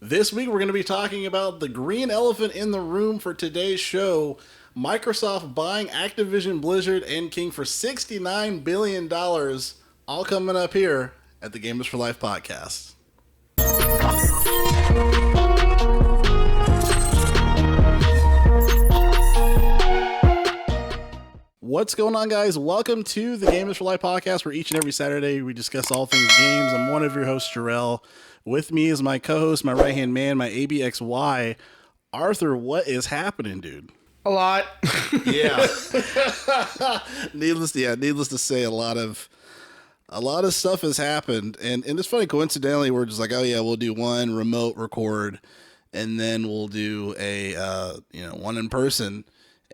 This week we're going to be talking about the green elephant in the room for today's show. Microsoft buying Activision, Blizzard, and King for $69 billion. All coming up here at the Gamers for Life podcast. What's going on, guys? Welcome to the Gamers for Life podcast, where each and every Saturday we discuss all things games. I'm one of your hosts, Jerrell. With me is my co-host, my right-hand man, my ABXY, Arthur. What is happening, dude? A lot. Yeah. Needless to say, a lot of stuff has happened, and it's funny. Coincidentally, we're just like, oh yeah, we'll do one remote record, and then we'll do a one in person.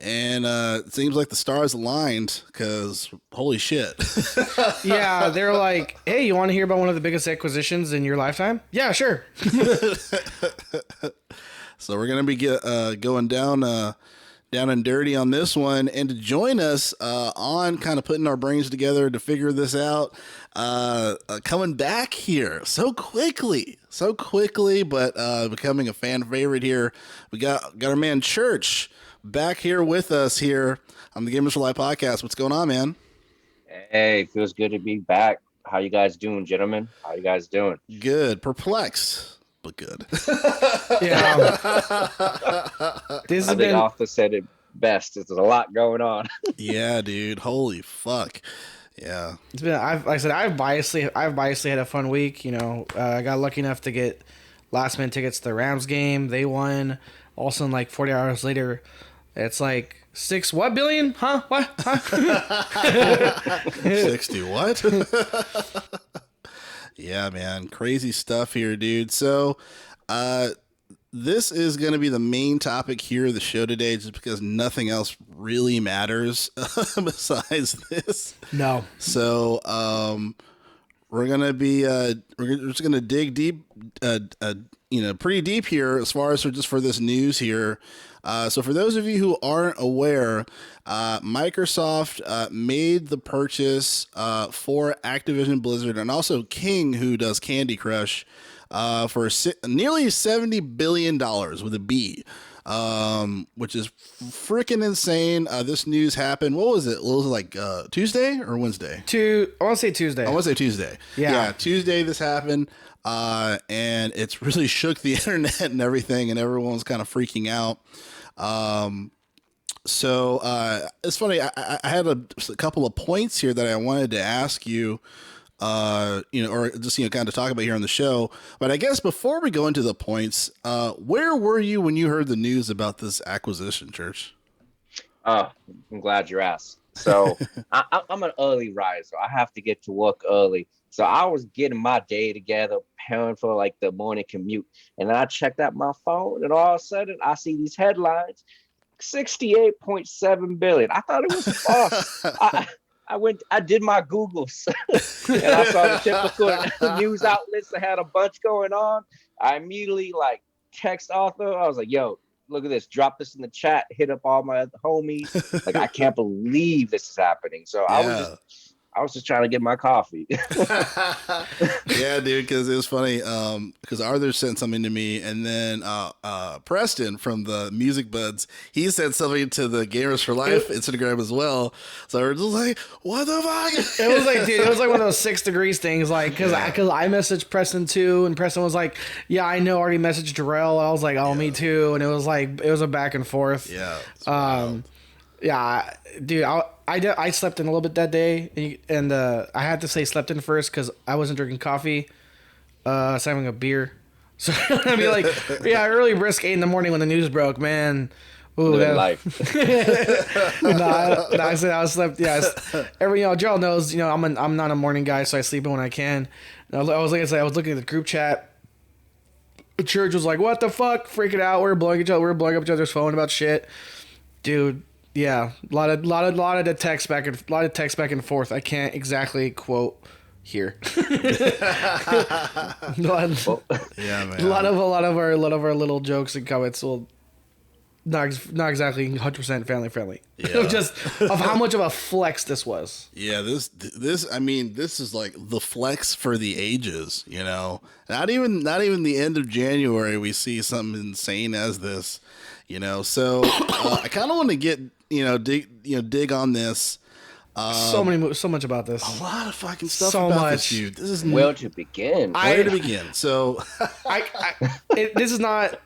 And it seems like the stars aligned because holy shit. Yeah, they're like, hey, you want to hear about one of the biggest acquisitions in your lifetime? Yeah, sure. So we're going to be going down and dirty on this one. And to join us on kind of putting our brains together to figure this out, coming back here so quickly, but becoming a fan favorite here. We got our man Church back here with us here on the Gamers for Life podcast. What's going on, man? Hey, feels good to be back. How you guys doing, gentlemen? How you guys doing? Good. Perplexed, but good. Yeah. I think Arthur said it best. There's a lot going on. Yeah, dude. Holy fuck. Yeah. It's been. I've biasly had a fun week. I got lucky enough to get last minute tickets to the Rams game. They won. Also, in like 40 hours later, it's like $6 billion? Huh? What? Huh? 60 what? Yeah, man. Crazy stuff here, dude. So, this is going to be the main topic here of the show today, just because nothing else really matters besides this. No. So, we're going to be, we're just going to dig deep, pretty deep here as far as for this news here. So for those of you who aren't aware, Microsoft made the purchase for Activision Blizzard and also King, who does Candy Crush, for nearly $70 billion with a B, which is freaking insane. This news happened. What was it? Was it like Tuesday or Wednesday? I want to say Tuesday. Yeah, Tuesday this happened. And it's really shook the internet and everything, and everyone's kind of freaking out. So it's funny. I had a couple of points here that I wanted to ask you, or just, kind of talk about here on the show. But I guess before we go into the points, where were you when you heard the news about this acquisition, Church? Oh, I'm glad you asked. So I'm an early riser. I have to get to work early. So I was getting my day together, preparing for like the morning commute. And then I checked out my phone, and all of a sudden I see these headlines, 68.7 billion. I thought it was false. I did my Googles and I saw the typical news outlets that had a bunch going on. I immediately text Arthur. I was like, yo, look at this, drop this in the chat, hit up all my homies. I can't believe this is happening. So I was just trying to get my coffee. Yeah, dude, because it was funny. Because Arthur sent something to me, and then Preston from the Music Buds, he sent something to the Gamers for Life Instagram as well. So we're just like, what the fuck? It was like, dude, it was like one of those 6 degrees things. Because I messaged Preston too, and Preston was like, yeah, I know. I already messaged Jerrell. I was like, oh, me too. And it was a back and forth. Yeah. Yeah, dude, I slept in a little bit that day, and I had to say slept in first because I wasn't drinking coffee. I was having a beer. So I'd be like, yeah, early brisk 8 a.m. when the news broke, man. Ooh, that life. I said I was slept. Yeah, Gerald knows. I'm not a morning guy, so I sleep in when I can. I was looking at the group chat. The church was like, "What the fuck?" Freaking out. We're blowing up each other's phone about shit, dude. Yeah, a lot of text back and forth. I can't exactly quote here. Yeah, man. A lot of our little jokes and comments will not exactly 100% family friendly. Yeah. Just of how much of a flex this was. Yeah, this I mean, this is like the flex for the ages, you know. Not even the end of January we see something insane as this, you know. So I kind of want to get, dig on this. So much about this. A lot of fucking stuff So about much. this dude. This is Where to begin? where to begin. So This is not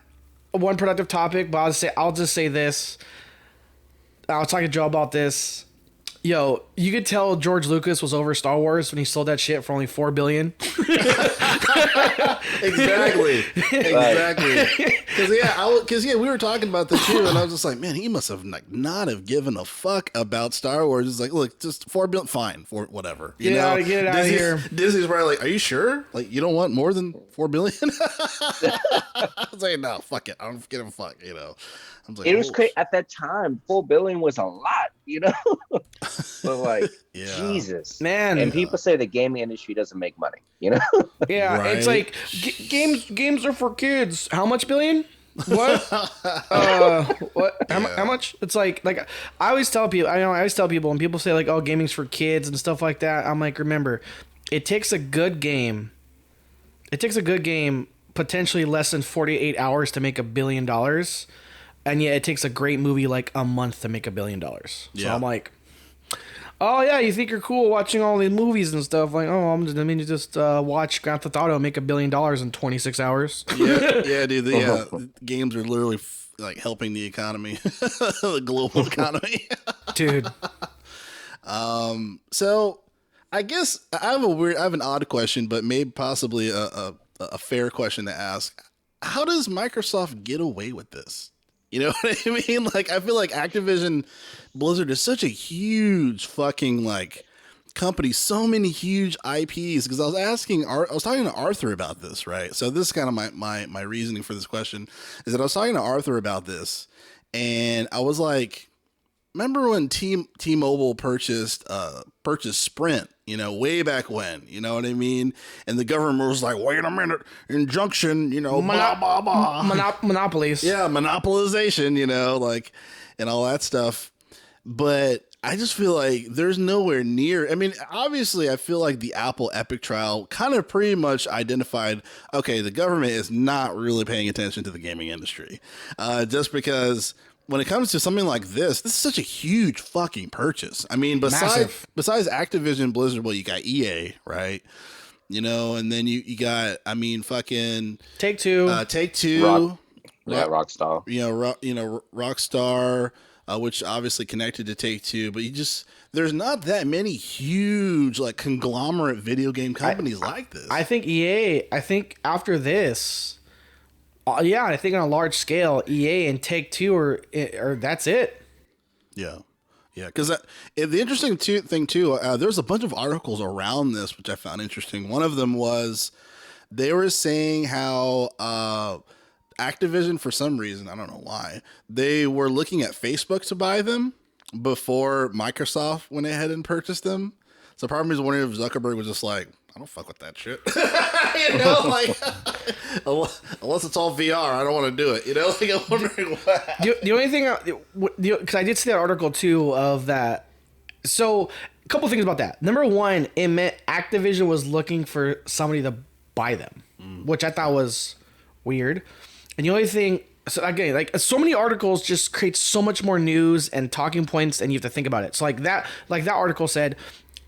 one productive topic, but I'll just say this. I was talking to Joe about this. Yo, you could tell George Lucas was over Star Wars when he sold that shit for only $4 billion. Exactly. Because we were talking about this too, and I was just like, man, he must have not have given a fuck about Star Wars. It's like, look, just $4 billion, fine, for whatever. Get it out of here. Disney's probably like, are you sure? Like, you don't want more than $4 billion? I was like, no, fuck it, I don't give a fuck. You know, I was like, It was crazy at that time. $4 billion was a lot, you know. But like, Yeah. Jesus, Man. And people say the gaming industry doesn't make money, you know. Yeah, Right. it's like games are for kids. How much billion? What? What? How much? It's like I always tell people. I always tell people when people say like, "Oh, gaming's for kids" and stuff like that. I'm like, remember, it takes a good game. It takes a good game, potentially less than 48 hours to make $1 billion, and yet it takes a great movie like a month to make $1 billion. So Yeah. I'm like, oh yeah, you think you're cool watching all these movies and stuff? Like, oh, just watch Grand Theft Auto make $1 billion in 26 hours. Yeah, dude. The games are literally like helping the economy, the global economy. Dude. So I guess I have an odd question, but maybe possibly a fair question to ask. How does Microsoft get away with this? You know what I mean? Like, I feel like Activision Blizzard is such a huge fucking like company, so many huge IPs. Because I was talking to Arthur about this, right? So this is kind of my reasoning for this question is that I was talking to Arthur about this, and I was like, remember when T-Mobile purchased Sprint, you know, way back when, you know what I mean? And the government was like, wait a minute, injunction, you know, blah, blah, blah. Monopolies. Yeah, monopolization, you know, like, and all that stuff. But I just feel like there's nowhere near. I mean, obviously, I feel like the Apple Epic trial kind of pretty much identified, okay, the government is not really paying attention to the gaming industry. Just because when it comes to something like this is such a huge fucking purchase. I mean, besides Activision Blizzard, well, you got EA, right? You know, and then you got, I mean, fucking Take-Two. Rockstar. Rockstar, which obviously connected to Take-Two, but there's not that many huge like conglomerate video game companies like this. I think EA. I think after this, I think on a large scale, EA and Take-Two are that's it. Yeah. Because the interesting thing too, there's a bunch of articles around this which I found interesting. One of them was they were saying how Activision, for some reason, I don't know why, they were looking at Facebook to buy them before Microsoft went ahead and purchased them. So part of me is wondering if Zuckerberg was just like, I don't fuck with that shit. You know, like, unless it's all VR, I don't want to do it. You know, like, I'm wondering what. The only thing, because I did see that article too of that. So a couple things about that. Number one, it meant Activision was looking for somebody to buy them, which I thought was weird. And the only thing, so again, like so many articles just create so much more news and talking points, and you have to think about it. So like that article said,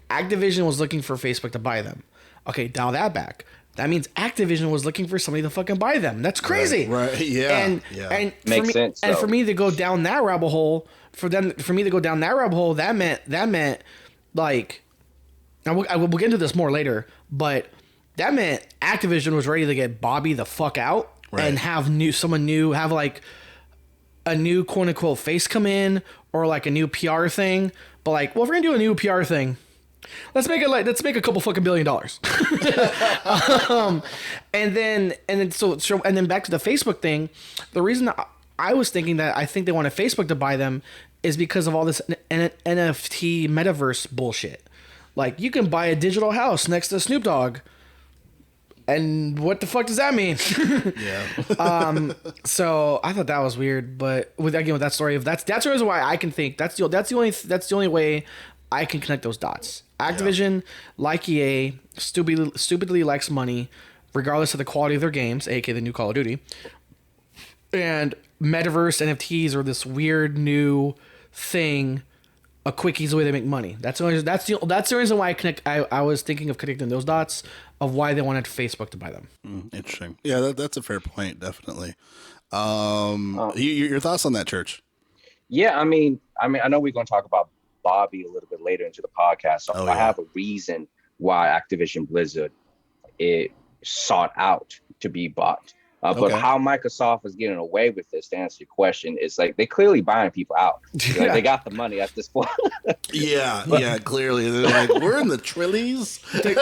Activision was looking for Facebook to buy them. Okay, dial that back. That means Activision was looking for somebody to fucking buy them. That's crazy. Right. Yeah. And Makes sense. And for me to go down that rabbit hole, that meant like, we'll get into this more later, but that meant Activision was ready to get Bobby the fuck out and have have like a new quote unquote face come in or like a new PR thing. But like, well, if we're gonna do a new PR thing, let's make a couple fucking $1 billion. And then back to the Facebook thing. The reason I was thinking that I think they wanted Facebook to buy them is because of all this NFT metaverse bullshit. Like, you can buy a digital house next to Snoop Dogg. And what the fuck does that mean? Yeah. So I thought that was weird, but with that story, that's the reason why I can think that's the only way I can connect those dots. Activision, like EA, stupidly likes money, regardless of the quality of their games, aka the new Call of Duty. And metaverse NFTs are this weird new thing. A quick, easy way to make money. That's the reason why I was thinking of connecting those dots of why they wanted Facebook to buy them. Interesting. Yeah, that's a fair point. Definitely. Your thoughts on that, Church? Yeah, I mean, I know we're going to talk about Bobby a little bit later into the podcast. So I have a reason why Activision Blizzard it sought out to be bought. But how Microsoft is getting away with this, to answer your question, is like they clearly buying people out. Like, they got the money at this point. yeah, clearly they're like, we're in the trillies. The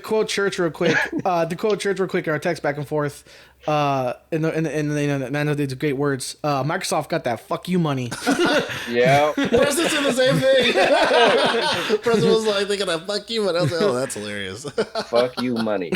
quote Church real quick. Our text back and forth. In these great words. Microsoft got that fuck you money. Yeah. President's in the same thing. President was like, they got that fuck you money. I was like, oh, that's hilarious. Fuck you money.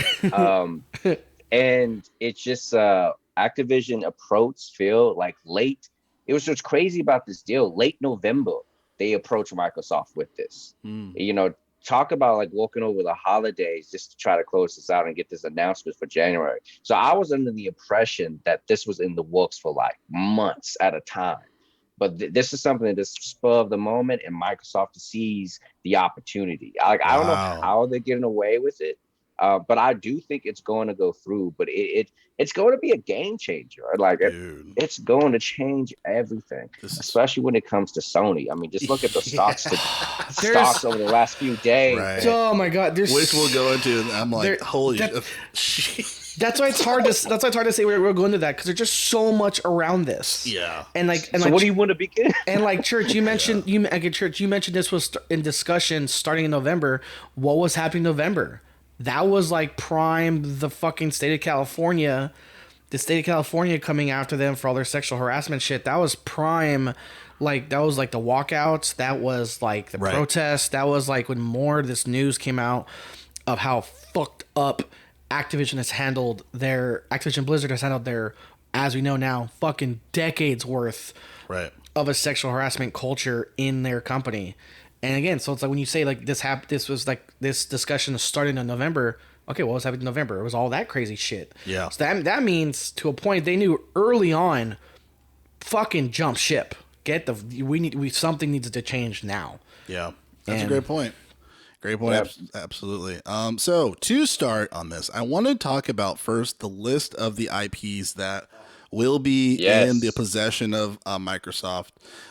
And it's just Activision approached Phil like late. It was what's crazy about this deal. Late November, they approached Microsoft with this. You know, talk about like walking over the holidays just to try to close this out and get this announcement for January. So I was under the impression that this was in the works for like months at a time. But this is something that is spur of the moment, and Microsoft sees the opportunity. I don't know how they're getting away with it. But I do think it's going to go through, but it's going to be a game changer. Like it's going to change everything, especially when it comes to Sony. I mean, just look at the stocks over the last few days. Right. Oh my God, which we'll go into. I'm like, holy shit. That's why it's hard to say we're going to that because there's just so much around this. Yeah. So what do you want to begin? And like Church, you mentioned you mentioned this was in discussion starting in November. What was happening in November? That was like prime the fucking state of California. The state of California coming after them for all their sexual harassment shit. That was prime. Like, that was like the walkouts. That was like the protests. That was like when more of this news came out of how fucked up Activision Blizzard has handled their, as we know now, fucking decades worth of a sexual harassment culture in their company. And again, so it's like when you say like this was like this discussion started in November. Okay, what was happening in November? It was all that crazy shit. Yeah. So that means to a point they knew early on, fucking jump ship. Something needs to change now. Yeah, that's a great point. Great point. Absolutely. So to start on this, I want to talk about first the list of the IPs that will be in the possession of Microsoft,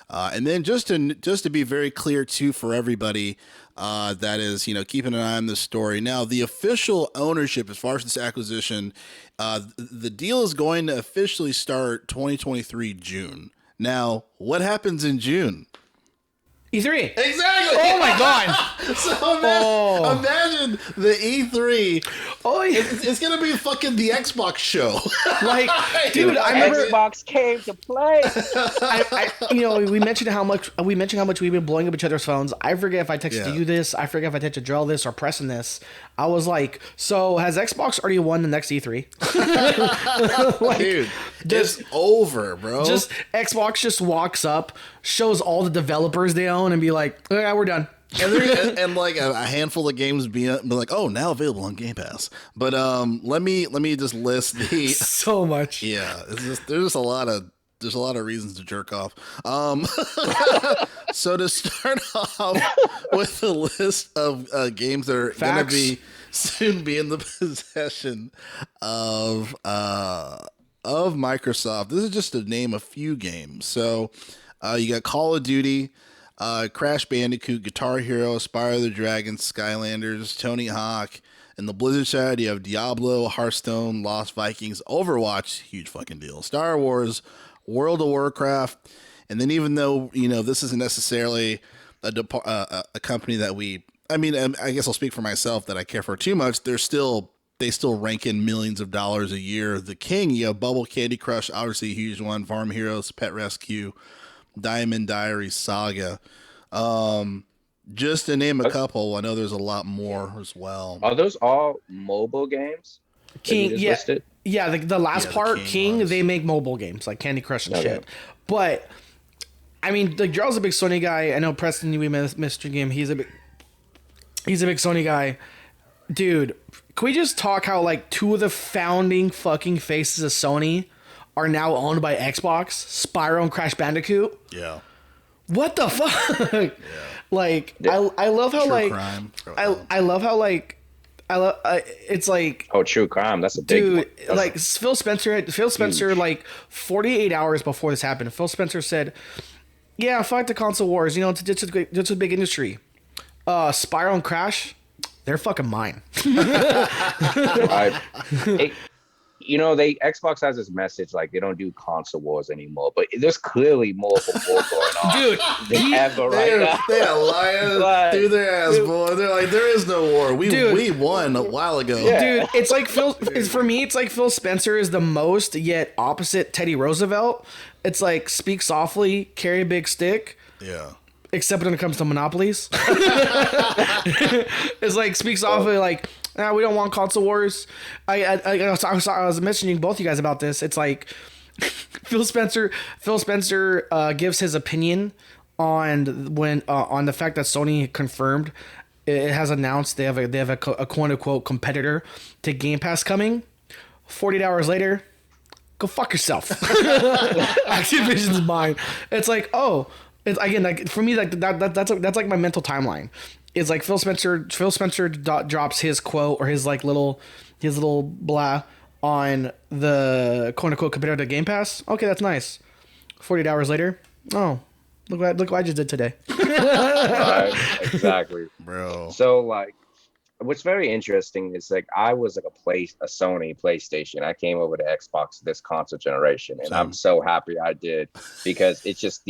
and then just to be very clear too for everybody that is keeping an eye on this story. Now, the official ownership as far as this acquisition, the deal is going to officially start 2023 June. Now, what happens in June? E3. Exactly. Oh my God. So imagine the E3. Oh yeah. It's gonna be fucking the Xbox show. Like, dude, I remember Xbox came to play. We mentioned how much we've been blowing up each other's phones. I forget if I texted you this. I forget if I texted Jerrell this or Preston this. I was like, so has Xbox already won the next E3? Like, dude, it's over, bro. Just Xbox just walks up, shows all the developers they own, and be like, "Yeah, we're done." and like a handful of games be like, oh, now available on Game Pass. But let me just list the so much. Yeah, there's just a lot of reasons to jerk off. So to start off with a list of games that are going to be soon be in the possession of Microsoft. This is just to name a few games. So you got Call of Duty, Crash Bandicoot, Guitar Hero, Spyro the Dragon, Skylanders, Tony Hawk. And the Blizzard side, you have Diablo, Hearthstone, Lost Vikings, Overwatch, huge fucking deal, Star Wars, World of Warcraft. And then even though, this isn't necessarily a company that I guess I'll speak for myself that I care for too much, they still rank in millions of dollars a year. The king, you have Bubble, Candy Crush, obviously a huge one, Farm Heroes, Pet Rescue, Diamond Diary, Saga. Just to name a couple, I know there's a lot more as well. Are those all mobile games? King, yeah, listed? yeah. The last part, King, they make mobile games like Candy Crush and shit. But I mean, like Jerrell's a big Sony guy. I know Preston, we missed your game. He's a big Sony guy. Dude, can we just talk how like two of the founding fucking faces of Sony are now owned by Xbox? Spyro and Crash Bandicoot? Yeah. What the fuck? Yeah. Like, I love how, like, crime. I love how, like, it's like, oh, true crime. That's a big one. Dude, like, Phil Spencer, like, 48 hours before this happened, Phil Spencer said, yeah, fuck the console wars. You know, it's a big industry. Spyro and Crash, they're fucking mine. You know, Xbox has this message like they don't do console wars anymore, but there's clearly more of a war going on, dude. Than ever right now. They are lying through their ass, boy. They're like, there is no war. We won a while ago, dude. It's like for me, it's like Phil Spencer is the most yet opposite Teddy Roosevelt. It's like speak softly, carry a big stick. Yeah. Except when it comes to monopolies. It's like speak softly, like. We don't want console wars. I was mentioning both you guys about this. It's like Phil Spencer gives his opinion on on the fact that Sony confirmed it has announced they have a quote unquote competitor to Game Pass coming. 48 hours later, go fuck yourself. Activision's mine. It's like, oh, it's again, like for me, like that's like my mental timeline. It's like Phil Spencer drops his quote or his little blah on the quote unquote competitor to Game Pass. Okay, that's nice. 48 hours later, oh, look what I just did today. Right, exactly, bro. So like, what's very interesting is like I was like a Sony PlayStation. I came over to Xbox this console generation, and I'm so happy I did because it's just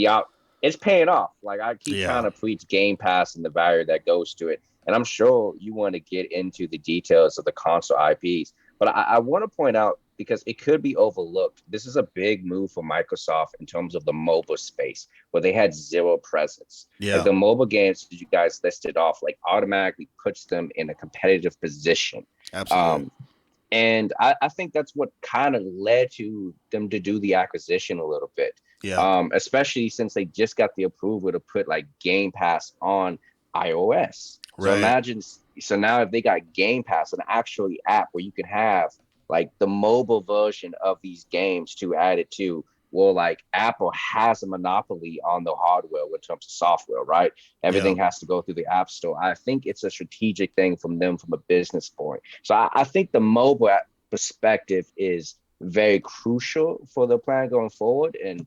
it's paying off. Like I keep trying to preach Game Pass and the value that goes to it. And I'm sure you want to get into the details of the console IPs. But I want to point out, because it could be overlooked, this is a big move for Microsoft in terms of the mobile space, where they had zero presence. Yeah. Like the mobile games that you guys listed off, like automatically puts them in a competitive position. Absolutely. And I think that's what kind of led to them to do the acquisition a little bit. Yeah. Especially since they just got the approval to put like Game Pass on iOS. Right. So imagine, so now if they got Game Pass, an actually app where you can have like the mobile version of these games to add it to, well, like Apple has a monopoly on the hardware in terms of software, right? Everything has to go through the App Store. I think it's a strategic thing from them from a business point. So I think the mobile perspective is very crucial for the plan going forward. And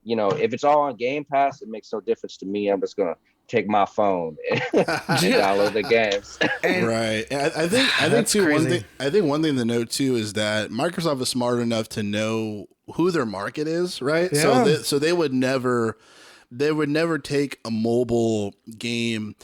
you know, if it's all on Game Pass, it makes no difference to me. I'm just gonna take my phone and download the games. Right. And I think too crazy. One thing to note too is that Microsoft is smart enough to know who their market is, right? Yeah. So they would never take a mobile game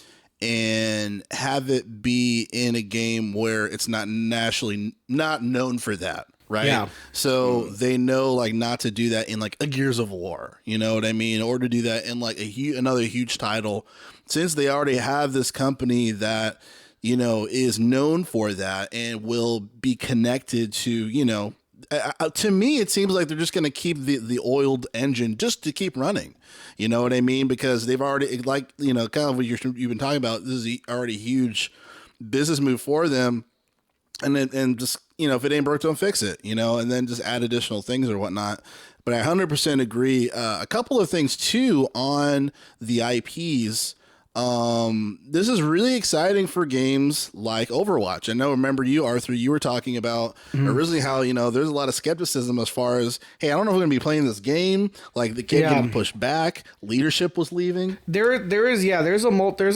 and have it be in a game where it's not known for that. Right. Yeah. So they know like not to do that in like a Gears of War, you know what I mean? Or to do that in like another huge title, since they already have this company that, you know, is known for that and will be connected to, you know, to me, it seems like they're just going to keep the oiled engine just to keep running. You know what I mean? Because they've already, like, you know, kind of what you've been talking about, this is already a huge business move for them. And just, you know, if it ain't broke, don't fix it, you know, and then just add additional things or whatnot. But I 100% agree. A couple of things, too, on the IPs. This is really exciting for games like Overwatch. I know, remember you, Arthur, you were talking about originally how, you know, there's a lot of skepticism as far as, hey, I don't know if we're going to be playing this game. Like the game getting pushed back. Leadership was leaving. There's a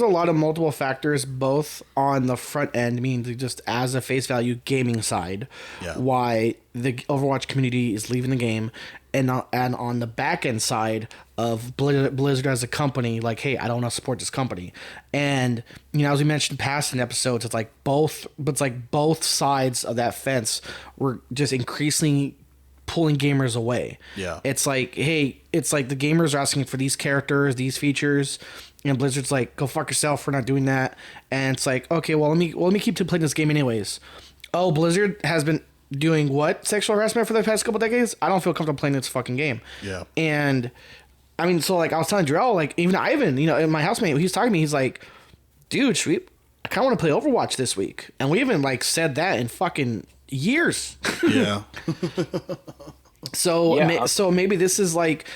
lot of multiple factors, both on the front end, meaning just as a face value gaming side, why the Overwatch community is leaving the game. And on the back end side of Blizzard as a company, like, hey, I don't want to support this company. And, you know, as we mentioned past in episodes, it's like both sides of that fence were just increasingly pulling gamers away. Yeah. It's like, hey, it's like the gamers are asking for these characters, these features, And Blizzard's like, go fuck yourself for not doing that. And it's like, okay, well, let me keep playing this game anyways. Oh, Blizzard has been doing what? Sexual harassment for the past couple decades? I don't feel comfortable playing this fucking game. Yeah. And I mean, so like I was telling Jerrell, like even Ivan, you know, my housemate, he's talking to me, he's like, dude, I kind of want to play Overwatch this week. And we haven't like said that in fucking years. Yeah. So maybe this is like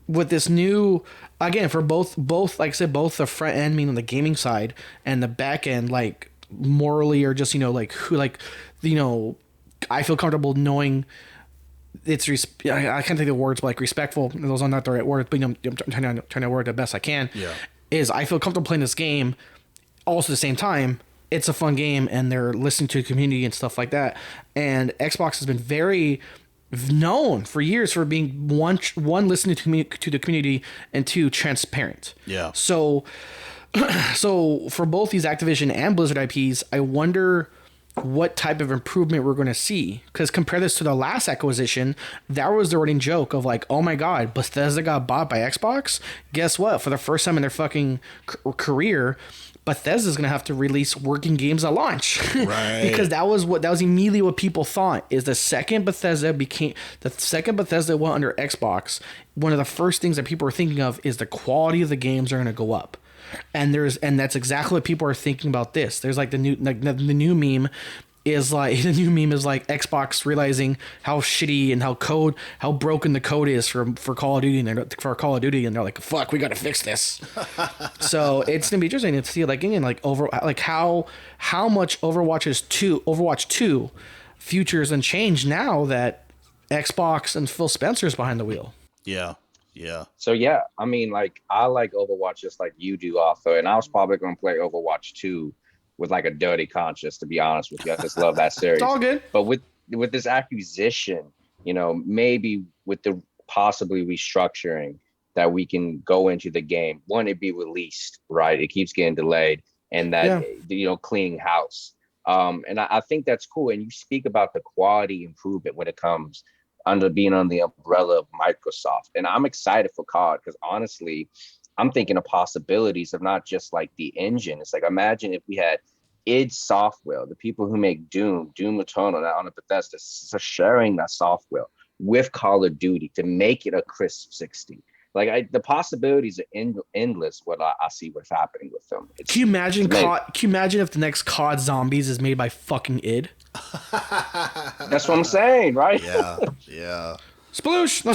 with this new, again, for both like I said, both the front end, meaning the gaming side, and the back end, like morally or just, you know, like who, like, you know, I feel comfortable knowing it's I can't think of the words, but like respectful. Those are not the right words, but you know, I'm trying to word the best I can. Yeah. Is I feel comfortable playing this game. Also, at the same time, it's a fun game, and they're listening to the community and stuff like that. And Xbox has been very known for years for being one listening to the community, and two, transparent. Yeah. So for both these Activision and Blizzard IPs, I wonder what type of improvement we're going to see. Because compare this to the last acquisition, that was the running joke of like, oh my god, Bethesda got bought by Xbox. Guess what? For the first time in their fucking career, Bethesda's going to have to release working games at launch. Right. Because that was immediately what people thought, is the second Bethesda went under Xbox, one of the first things that people were thinking of is the quality of the games are going to go up. And that's exactly what people are thinking about this. There's like the new meme is like Xbox realizing how shitty and how broken the code is for Call of Duty, and they're like, fuck, we got to fix this. So it's gonna be interesting to see like again how much Overwatch 2 futures and change now that Xbox and Phil Spencer's behind the wheel. Yeah. Yeah. So yeah, I mean, like I like Overwatch just like you do, Arthur, and I was probably going to play Overwatch 2 with like a dirty conscience, to be honest with you. I just love that series. It's all good. But with this acquisition, you know, maybe with the possibly restructuring that we can go into the game, one, it be released, right? It keeps getting delayed, and that you know, cleaning house. And I think that's cool. And you speak about the quality improvement when it comes being on the umbrella of Microsoft. And I'm excited for COD because honestly, I'm thinking of possibilities of not just like the engine. It's like, imagine if we had id Software, the people who make Doom Eternal on the Bethesda, so sharing that software with Call of Duty to make it a crisp 60. Like the possibilities are endless. What I see what's happening with them. Can you imagine if the next COD Zombies is made by fucking id? That's what I'm saying, right? Yeah. Sploosh.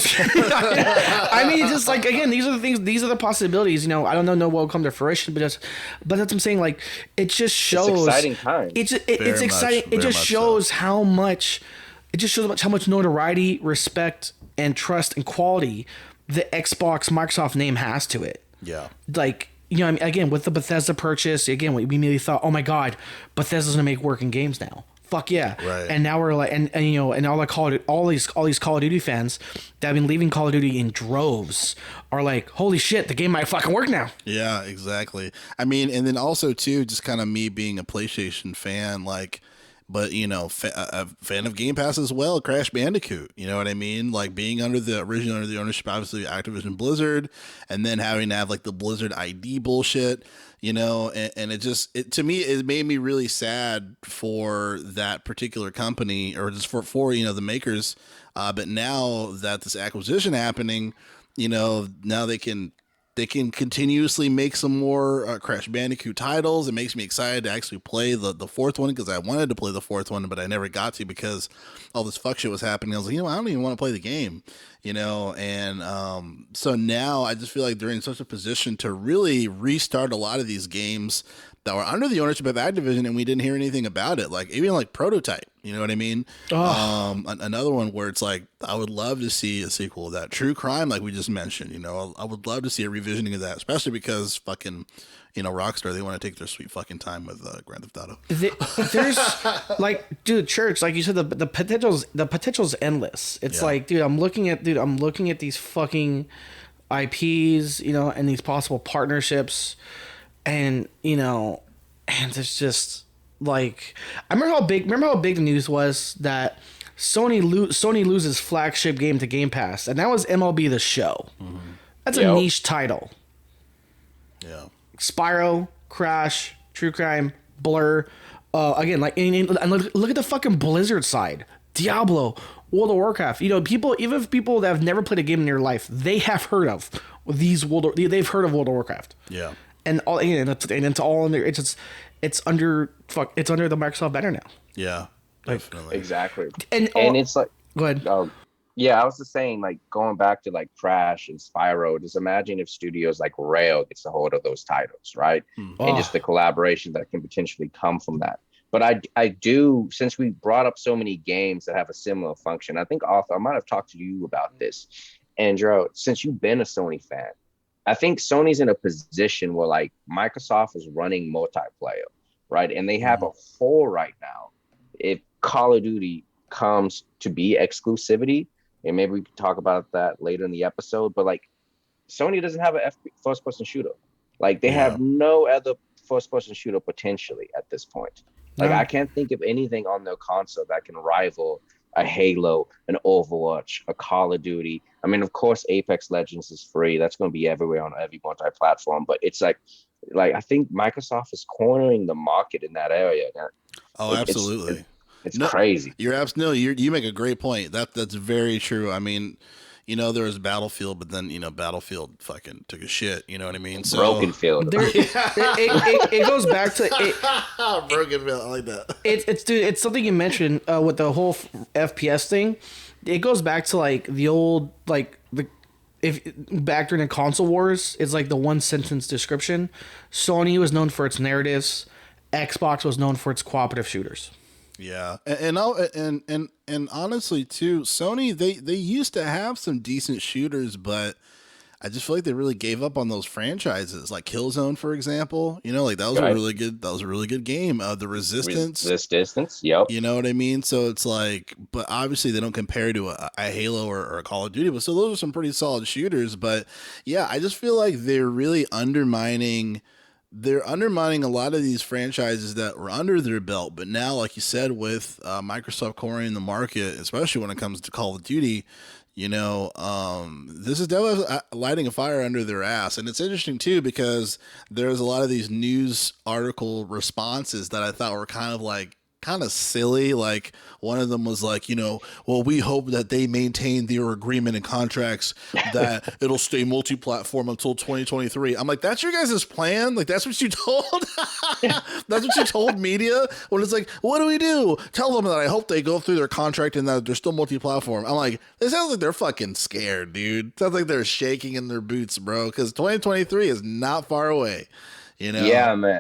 I mean, just like, again, these are the possibilities. You know, I don't know what will come to fruition, but that's what I'm saying. Like, it just shows. It's exciting time. It's exciting. It just shows how much. It just shows how much notoriety, respect, and trust and quality the Xbox Microsoft name has to it. Yeah. Like, you know, I mean, again, with the Bethesda purchase, again, we immediately thought, oh my god, Bethesda's gonna make working games now. Fuck yeah. Right. And now we're like, and you know, and all these Call of Duty fans that have been leaving Call of Duty in droves are like, holy shit, the game might fucking work now. Yeah, exactly. I mean, and then also too, just kind of me being a PlayStation fan, like, but you know, a fan of Game Pass as well, Crash Bandicoot. You know what I mean? Like being under the ownership, obviously Activision Blizzard, and then having to have like the Blizzard ID bullshit. You know, and it to me, it made me really sad for that particular company, or just for you know, the makers. But now that this acquisition happening, you know, now they can continuously make some more Crash Bandicoot titles. It makes me excited to actually play the fourth one, because I wanted to play the fourth one, but I never got to because all this fuck shit was happening. I was like, you know, I don't even want to play the game, you know? And so now I just feel like they're in such a position to really restart a lot of these games that were under the ownership of Activision, and we didn't hear anything about it. Like even like Prototype, you know what I mean? Another one where it's like, I would love to see a sequel of that. True Crime, like we just mentioned, you know, I would love to see a revisioning of that, especially because fucking, you know, Rockstar, they want to take their sweet fucking time with Grand Theft Auto. There's like, dude, Church, like you said, the potential's endless. It's like, dude, I'm looking at these fucking IPs, you know, and these possible partnerships. And, you know, and there's just like, I remember how big the news was that Sony loses flagship game to Game Pass, and that was MLB The Show. Mm-hmm. That's a niche title. Yeah. Spyro, Crash, True Crime, Blur. Again, like, and look at the fucking Blizzard side. Diablo, World of Warcraft. You know, even if people that have never played a game in their life, they have heard of they've heard of World of Warcraft. Yeah. And it's all under it's under the Microsoft banner now. Yeah. Definitely. Exactly. And it's like, go ahead. Yeah, I was just saying, like, going back to like Crash and Spyro, just imagine if studios like Rail gets a hold of those titles, right? And just the collaboration that can potentially come from that. But I do, since we brought up so many games that have a similar function, I think, Arthur, I might have talked to you about this. And Jerrell, since you've been a Sony fan, I think Sony's in a position where like Microsoft is running multiplayer, right? And they have a hole right now. If Call of Duty comes to be exclusivity, and maybe we can talk about that later in the episode, but like Sony doesn't have a first person shooter. Like they have no other first person shooter potentially at this point. Like I can't think of anything on their console that can rival a Halo, an Overwatch, a Call of Duty. I mean, of course, Apex Legends is free. That's going to be everywhere on every multi-platform. But it's like I think Microsoft is cornering the market in that area. Oh, absolutely. It's crazy. You make a great point. That's very true. I mean, you know, there was Battlefield, but then, you know, Battlefield fucking took a shit. You know what I mean? So, Broken Field. It goes back to Broken Field. I like that. It's something you mentioned with the whole FPS thing. It goes back to like the old if back during the console wars, it's like the one sentence description. Sony was known for its narratives. Xbox was known for its cooperative shooters. Yeah, and honestly too, Sony they used to have some decent shooters, but I just feel like they really gave up on those franchises, like Killzone, for example. You know, like that was a really good game. The Resistance, yep. You know what I mean? So it's like, but obviously they don't compare to a Halo or a Call of Duty. But so those are some pretty solid shooters. But yeah, I just feel like they're really undermining. They're undermining a lot of these franchises that were under their belt. But now, like you said, with Microsoft cornering the market, especially when it comes to Call of Duty, you know, this is definitely lighting a fire under their ass. And it's interesting, too, because there's a lot of these news article responses that I thought were kind of silly. Like one of them was like, you know, well, we hope that they maintain their agreement and contracts that it'll stay multi-platform until 2023. I'm like, that's your guys' plan? Like, that's what you told? That's what you told media? When it's like, what do we do? Tell them that I hope they go through their contract and that they're still multi-platform. I'm like, it sounds like they're fucking scared, dude. Sounds like they're shaking in their boots, bro, because 2023 is not far away, you know? Yeah, man.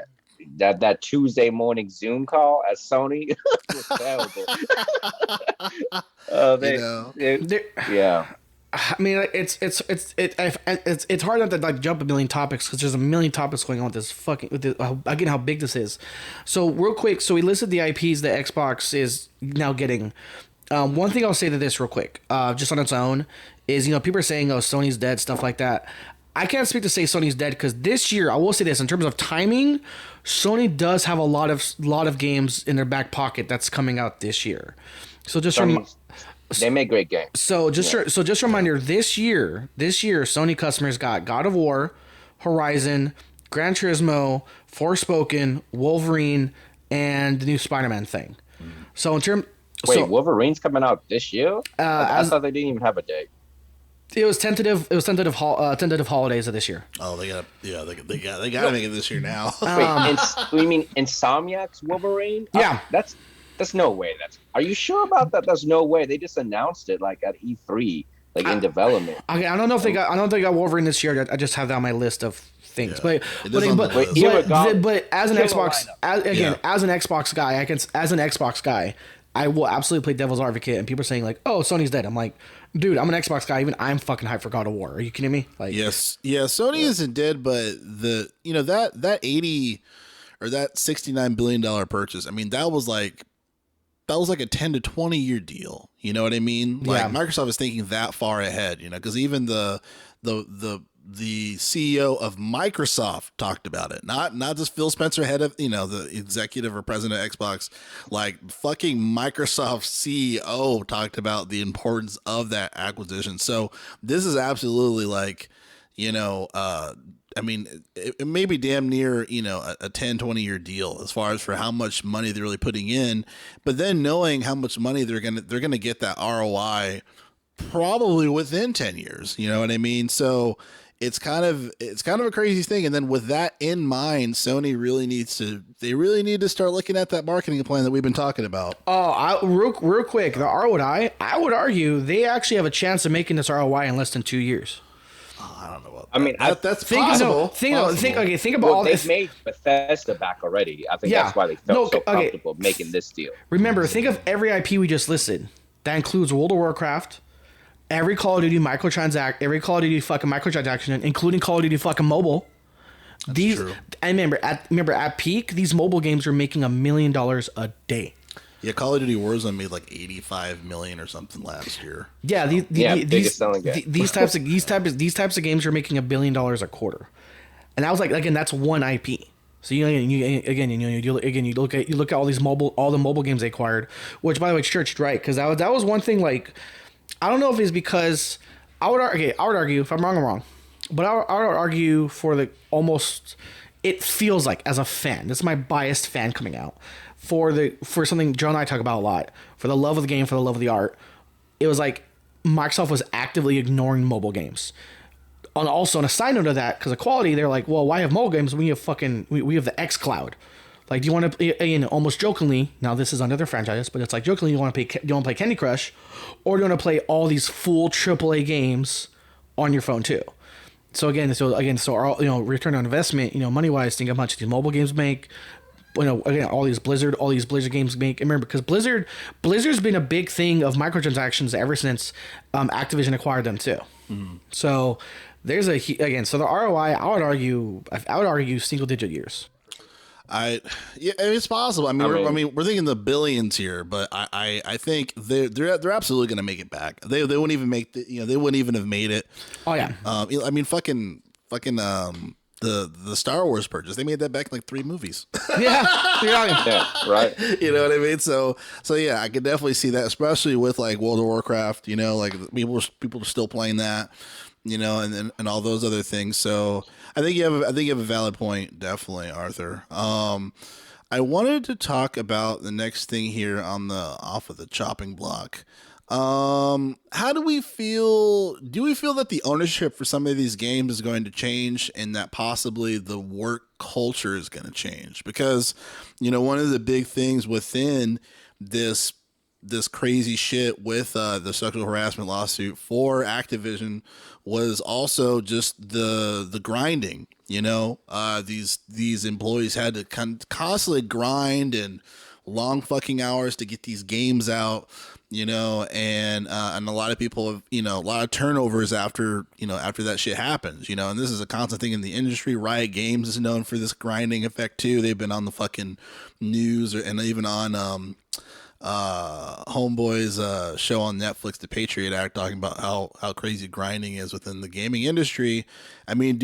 That Tuesday morning Zoom call at Sony was terrible. Yeah. I mean, it's hard not to like jump a million topics because there's a million topics going on with this again how big this is. So real quick, so we listed the IPs that Xbox is now getting. One thing I'll say to this real quick, just on its own, is, you know, people are saying, oh, Sony's dead, stuff like that. I can't speak to say Sony's dead because this year, I will say this, in terms of timing, Sony does have a lot of games in their back pocket that's coming out this year. So just they make great games. So just a reminder, this year, Sony customers got God of War, Horizon, Gran Turismo, Forspoken, Wolverine, and the new Spider-Man thing. So in terms, Wolverine's coming out this year? I thought they didn't even have a date. It was tentative holidays of this year. Oh, they got to make it this year now. You mean Insomniac's Wolverine? Yeah, that's no way. Are you sure about that? There's no way. They just announced it like at E3, like in development. Okay, I don't know if they got Wolverine this year. I just have that on my list of things. Yeah, but as an Xbox, as an Xbox guy, I will absolutely play devil's advocate. And people are saying like, "Oh, Sony's dead." I'm like, dude, I'm an Xbox guy. Even I'm fucking hyped for God of War. Are you kidding me? Like, yes, yeah. Sony isn't dead, but that 80 or that $69 billion purchase. I mean, that was like a 10 to 20 year deal. You know what I mean? Like Microsoft is thinking that far ahead. You know, because even the CEO of Microsoft talked about it. Not just Phil Spencer, head of, you know, the executive or president of Xbox, like fucking Microsoft CEO talked about the importance of that acquisition. So this is absolutely like, you know, I mean, it may be damn near, you know, a 10, 20-year deal as far as for how much money they're really putting in. But then knowing how much money they're gonna get that ROI probably within 10 years. You know what I mean? So it's kind of a crazy thing. And then with that in mind, Sony really need to start looking at that marketing plan that we've been talking about. Oh, real quick, the ROI, I would argue they actually have a chance of making this ROI in less than 2 years. I don't know about I mean, that's possible. Think about all they've this. made Bethesda back already. I think that's why they felt so comfortable making this deal. Remember, think of every IP we just listed. That includes World of Warcraft, every Call of Duty every Call of Duty fucking microtransaction, including Call of Duty fucking mobile. That's true. And remember at peak, these mobile games were making $1 million a day. Yeah, Call of Duty Warzone made like 85 million or something last year. Yeah, these types of games are making $1 billion a quarter, and that was like, again, that's one IP. So you look at all the mobile games they acquired, which, by the way, Church, right? Because that was one thing. Like, I don't know if it's because I would argue, if I'm wrong, I'm wrong, but I would argue for the almost. It feels like, as a fan, this is my biased fan coming out, for something Joe and I talk about a lot, for the love of the game, for the love of the art, it was like Microsoft was actively ignoring mobile games. Also, on a side note of that, because of quality, they're like, well, why have mobile games? We have the xCloud. Like, do you want to, almost jokingly, now this is under their franchise, but it's like jokingly, you want to play Candy Crush, or do you want to play all these full AAA games on your phone too? So our, return on investment, money wise, think how much these mobile games make. Again, all these Blizzard games make. Remember, because Blizzard's been a big thing of microtransactions ever since Activision acquired them too. Mm. So there's so the ROI, I would argue single digit years. It's possible. I mean, we're thinking the billions here, but I think they're absolutely going to make it back. They wouldn't even make they wouldn't even have made it. Oh yeah. I mean, fucking the Star Wars purchase, they made that back in like 3 movies. Yeah, right. You know what I mean? So yeah, I could definitely see that, especially with like World of Warcraft. Like people are still playing that. And all those other things. So I think you have a valid point, definitely, Arthur. I wanted to talk about the next thing here off of the chopping block. How do we feel? Do we feel that the ownership for some of these games is going to change, and that possibly the work culture is going to change? Because, one of the big things within this crazy shit with the sexual harassment lawsuit for Activision was also just the grinding. These employees had to constantly grind and long fucking hours to get these games out. And a lot of people have, a lot of turnovers after that shit happens, and this is a constant thing in the industry. Riot Games is known for this grinding effect too. They've been on the fucking news and even on Homeboy's show on Netflix, The Patriot Act, talking about how crazy grinding is within the gaming industry. I mean,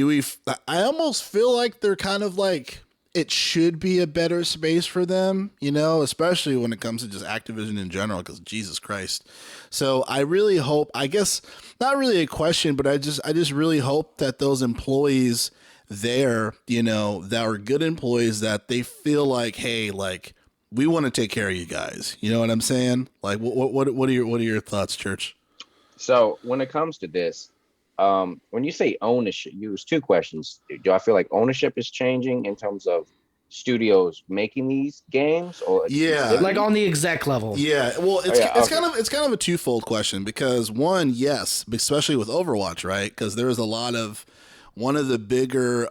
I almost feel like they're kind of like, it should be a better space for them, especially when it comes to just Activision in general, because Jesus Christ. So I really hope, I guess, not really a question, but I just really hope that those employees there, that are good employees, that they feel like, hey, like, we want to take care of you guys. You know what I'm saying? Like, what are your thoughts, Church? So when it comes to this, when you say ownership, you use 2 questions. Do I feel like ownership is changing in terms of studios making these games, or like on the exec level? Yeah, well, it's kind of a twofold question, because one, yes, especially with Overwatch, right? Because there was one of the bigger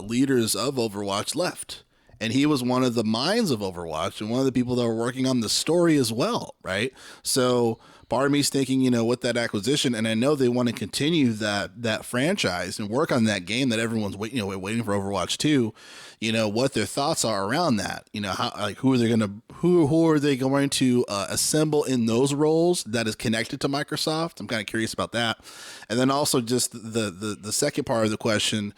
leaders of Overwatch left. And he was one of the minds of Overwatch and one of the people that were working on the story as well, right? So part of me's thinking, with that acquisition, and I know they want to continue that franchise and work on that game that everyone's waiting for Overwatch 2. What their thoughts are around that. How, like, who are they going to assemble in those roles that is connected to Microsoft? I'm kind of curious about that. And then also just the second part of the question.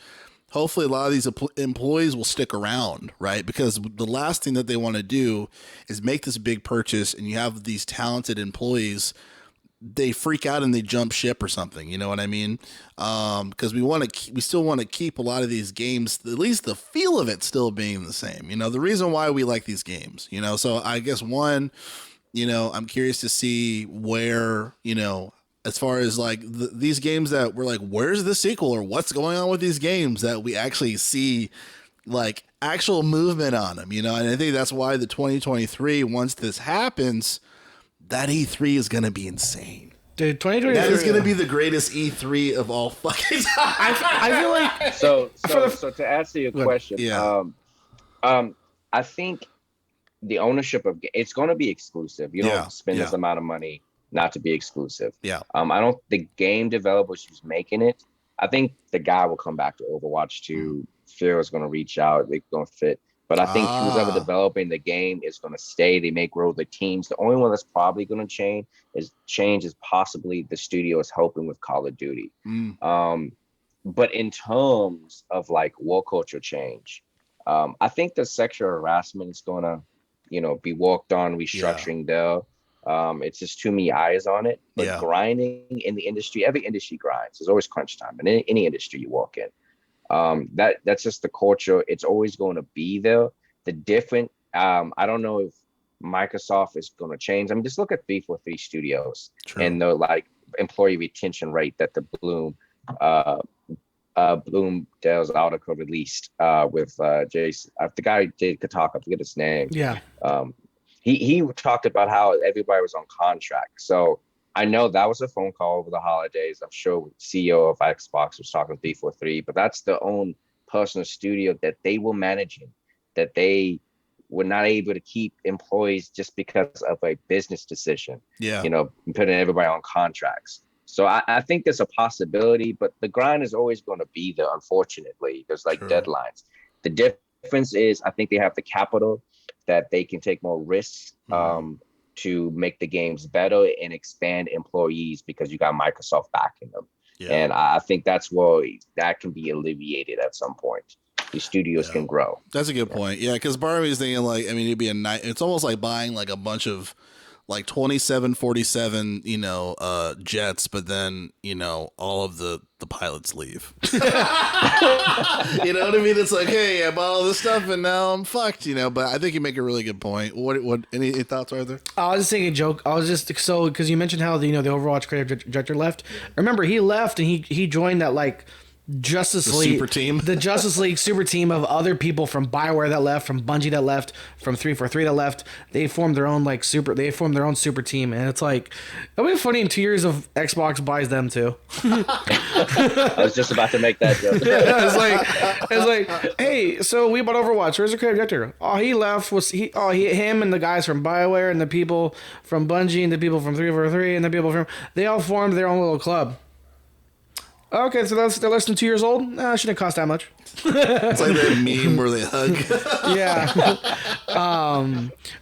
Hopefully a lot of these employees will stick around, right? Because the last thing that they want to do is make this big purchase, and you have these talented employees they freak out and they jump ship or something. You know what I mean? Because we still want to keep a lot of these games, at least the feel of it still being the same. You know, the reason why we like these games. You know, so I guess one, you know, I'm curious to see where, you know, as far as like these games that we're like, where's the sequel or what's going on with these games that we actually see like actual movement on them, you know? And I think that's why the 2023, once this happens, that E3 is going to be insane. Dude, 2023. That is going to be the greatest E3 of all fucking time. I feel like so to answer your question, yeah. I think the ownership of it's going to be exclusive. You don't spend this amount of money not to be exclusive. Yeah. I don't. The game developers who's making it, I think the guy will come back to Overwatch 2. Phil is going to reach out. They're going to fit. But I think who's ever developing the game is going to stay. They may grow the teams. The only one that's probably going to change is possibly the studio is helping with Call of Duty. But in terms of like war culture change, I think the sexual harassment is going to, you know, be worked on, restructuring there. It's just too many eyes on it. But grinding in the industry, every industry grinds. There's always crunch time in any industry you walk in. That's just the culture. It's always going to be there. The different, I don't know if Microsoft is going to change. I mean, just look at 343 Studios and the like employee retention rate that the Bloomdale's article released with Jason. The guy did Kotaku, I forget his name. Yeah. He talked about how everybody was on contract. So I know that was a phone call over the holidays. I'm sure CEO of Xbox was talking to 343, but that's their own personal studio that they were managing, that they were not able to keep employees just because of a business decision. Yeah. You know, putting everybody on contracts. So I think there's a possibility, but the grind is always going to be there, unfortunately. There's like deadlines. The difference is I think they have the capital that they can take more risks to make the games better and expand employees because you got Microsoft backing them. Yeah. And I think that's where that can be alleviated at some point. The studios can grow. That's a good point. Yeah, because part of me is thinking like, I mean, it'd be it's almost like buying like a bunch of like 2747, you know, jets, but then, you know, all of the pilots leave. You know what I mean? It's like, hey, I bought all this stuff and now I'm fucked, you know, but I think you make a really good point. What any thoughts, Arthur? I was just thinking a joke. I was just, so, because you mentioned how, the Overwatch creative director left. Remember, he left and he joined that, like, Justice League super team, the Justice League super team of other people from BioWare that left, from Bungie that left, from 343 that left. They formed their own super team, and it's like it'll be funny in 2 years if Xbox buys them too. I was just about to make that joke. It's like, hey, so we bought Overwatch. Where's the creative director? Oh, he left. Him and the guys from BioWare and the people from Bungie and the people from 343 and the people from they all formed their own little club. Okay, so they're less than 2 years old? Nah, it shouldn't cost that much. It's like that meme where they hug. Yeah.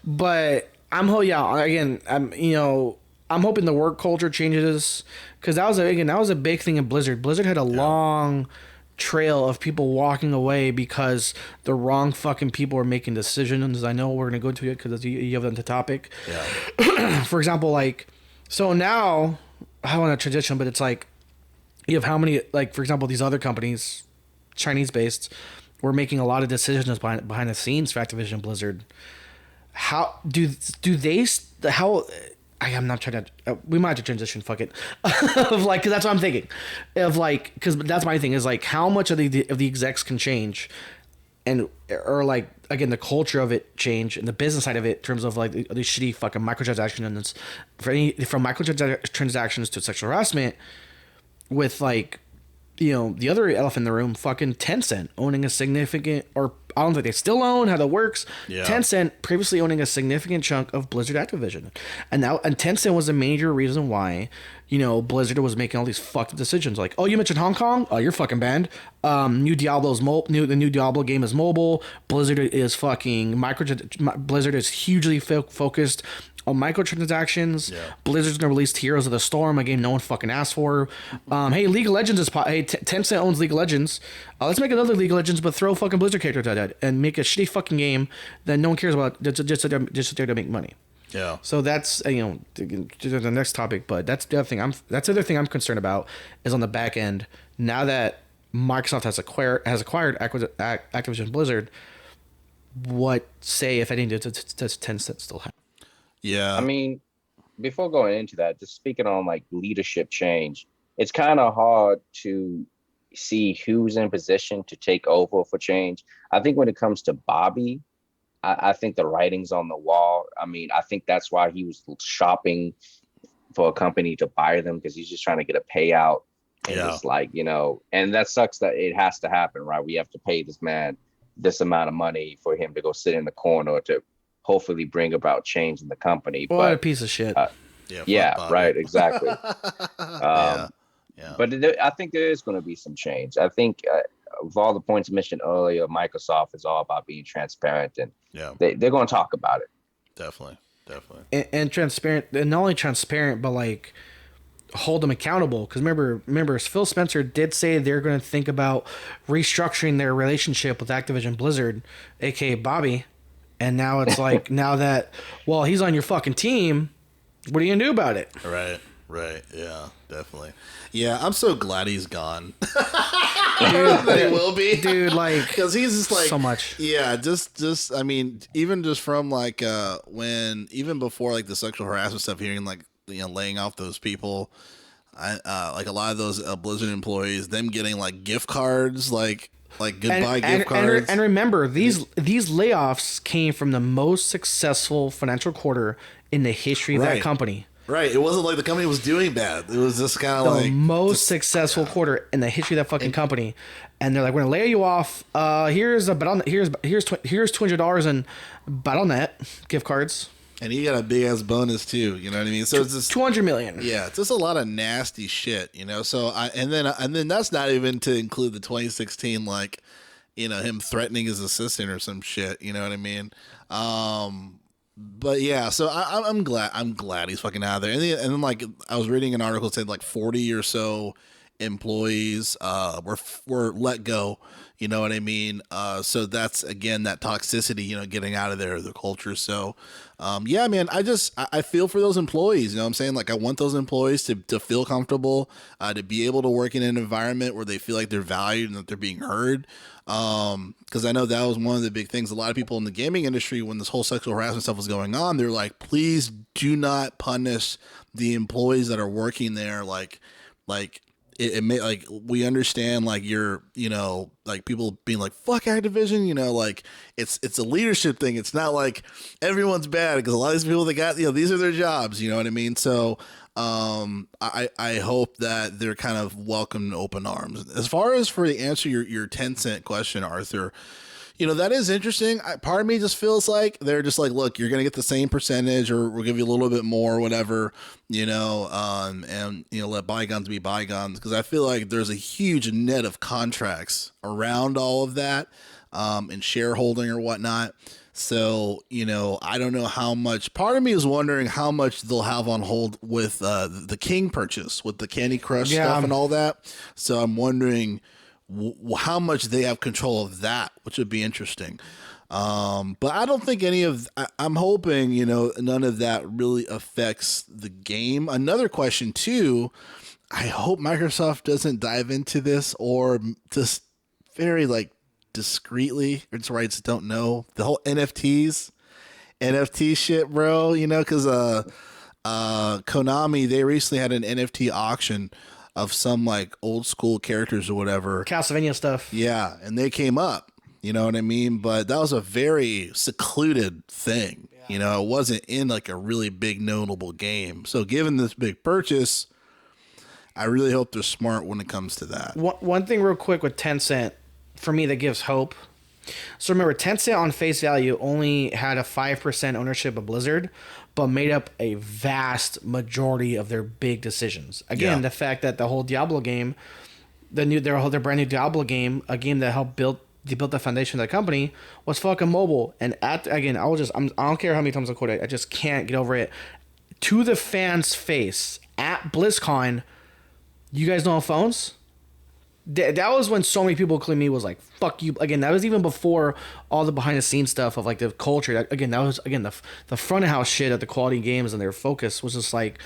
But I'm hoping the work culture changes, because that was a big thing in Blizzard. Blizzard had a long trail of people walking away because the wrong fucking people were making decisions. I know we're going to go to it because you have them to topic. Yeah. For example, like, so now, I don't want to transition, but it's like, you have how many, like, for example, these other companies, Chinese-based, were making a lot of decisions behind the scenes for Activision Blizzard. How do they? How? I'm not trying to. We might have to transition. Fuck it. Of like, because that's what I'm thinking. Of like, because that's my thing is like, how much of the execs can change, or like again the culture of it change and the business side of it in terms of like the shitty fucking microtransactions from microtransactions to sexual harassment. With like, the other elephant in the room, fucking Tencent owning a significant, or I don't think they still own, how that works. Yeah. Tencent previously owning a significant chunk of Blizzard Activision, and Tencent was a major reason why, Blizzard was making all these fucked up decisions. Like, oh, you mentioned Hong Kong, oh, you're fucking banned. The new Diablo game is mobile. Blizzard is hugely focused on microtransactions. Yeah. Blizzard's gonna release Heroes of the Storm, a game no one fucking asked for. Hey, League of Legends is Tencent owns League of Legends. Let's make another League of Legends, but throw fucking Blizzard characters at it and make a shitty fucking game that no one cares about. Just there to make money. Yeah. So that's to the next topic, but that's the other thing I'm concerned about is on the back end. Now that Microsoft has acquired Activision Blizzard, what say if anything does Tencent still have? Yeah. I mean, before going into that, just speaking on like leadership change, it's kind of hard to see who's in position to take over for change. I think when it comes to Bobby, I think the writing's on the wall. I mean, I think that's why he was shopping for a company to buy them, because he's just trying to get a payout. And Yeah. it's like, and that sucks that it has to happen, right? We have to pay this man this amount of money for him to go sit in the corner to hopefully bring about change in the company. What a piece of shit. Yeah, right, exactly. Yeah. Yeah. But I think there is going to be some change. I think of all the points mentioned earlier, Microsoft is all about being transparent, and Yeah. they're going to talk about it. Definitely. And transparent, and not only transparent, but like hold them accountable. Because remember, Phil Spencer did say they're going to think about restructuring their relationship with Activision Blizzard, aka Bobby. And now it's like, now that, well, he's on your fucking team, what are you gonna do about it? Right. Yeah, definitely. Yeah, I'm so glad he's gone. Dude, They will be, dude, like, because he's just like so much. Yeah, just I mean, even just from like even before like the sexual harassment stuff, hearing like laying off those people, like a lot of those Blizzard employees, them getting like gift cards, like goodbye gift cards. And remember, these layoffs came from the most successful financial quarter in the history of that company. Right. It wasn't like the company was doing bad. It was just kind of like the most successful quarter in the history of that fucking company. And they're like, we're gonna lay you off. Here's $200 in Battle.net gift cards. And he got a big ass bonus too. You know what I mean? So it's just $200 million. Yeah, it's just a lot of nasty shit. So and then that's not even to include the 2016 like, him threatening his assistant or some shit. You know what I mean? But yeah, so I'm glad he's fucking out of there. And then like I was reading an article that said like 40 or so employees were let go. You know what I mean? So that's again that toxicity, getting out of the culture. So yeah, man, I feel for those employees. You know what I'm saying? Like I want those employees to feel comfortable, to be able to work in an environment where they feel like they're valued and that they're being heard. Because I know that was one of the big things. A lot of people in the gaming industry, when this whole sexual harassment stuff was going on, they're like, please do not punish the employees that are working there. Like it may, like, we understand, like, you're, like people being like, fuck Activision, like it's a leadership thing. It's not like everyone's bad, because a lot of these people that got, these are their jobs, you know what I mean? So, I hope that they're kind of welcomed in open arms. As far as for the answer your Tencent question, Arthur, that is interesting. Part of me just feels like they're just like, look, you're going to get the same percentage, or we'll give you a little bit more, whatever, and, let bygones be bygones. Because I feel like there's a huge net of contracts around all of that, and shareholding or whatnot. So, I don't know how much. Part of me is wondering how much they'll have on hold with the King purchase, with the Candy Crush stuff and all that. So I'm wondering how much they have control of that, which would be interesting. But I don't think I'm hoping, none of that really affects the game. Another question too, I hope Microsoft doesn't dive into this, or just very like discreetly, or just rights don't know, the whole NFT shit, bro, because Konami, they recently had an NFT auction of some like old school characters or whatever, Castlevania stuff. Yeah, and they came up, you know what I mean? But that was a very secluded thing. Yeah. It wasn't in like a really big notable game. So given this big purchase, I really hope they're smart when it comes to that. One thing real quick with Tencent, for me, that gives hope. So remember, Tencent on face value only had a 5% ownership of Blizzard, but made up a vast majority of their big decisions. Again, the fact that the whole Diablo game, their brand new Diablo game, a game that helped build the foundation of the company, was fucking mobile. And I don't care how many times I quote it, I just can't get over it. To the fans' face at BlizzCon, you guys don't have phones? that was when so many people including me was like, fuck you. Again, that was even before all the behind the scenes stuff of like the culture. That was the front of house shit at the quality games, and their focus was just like,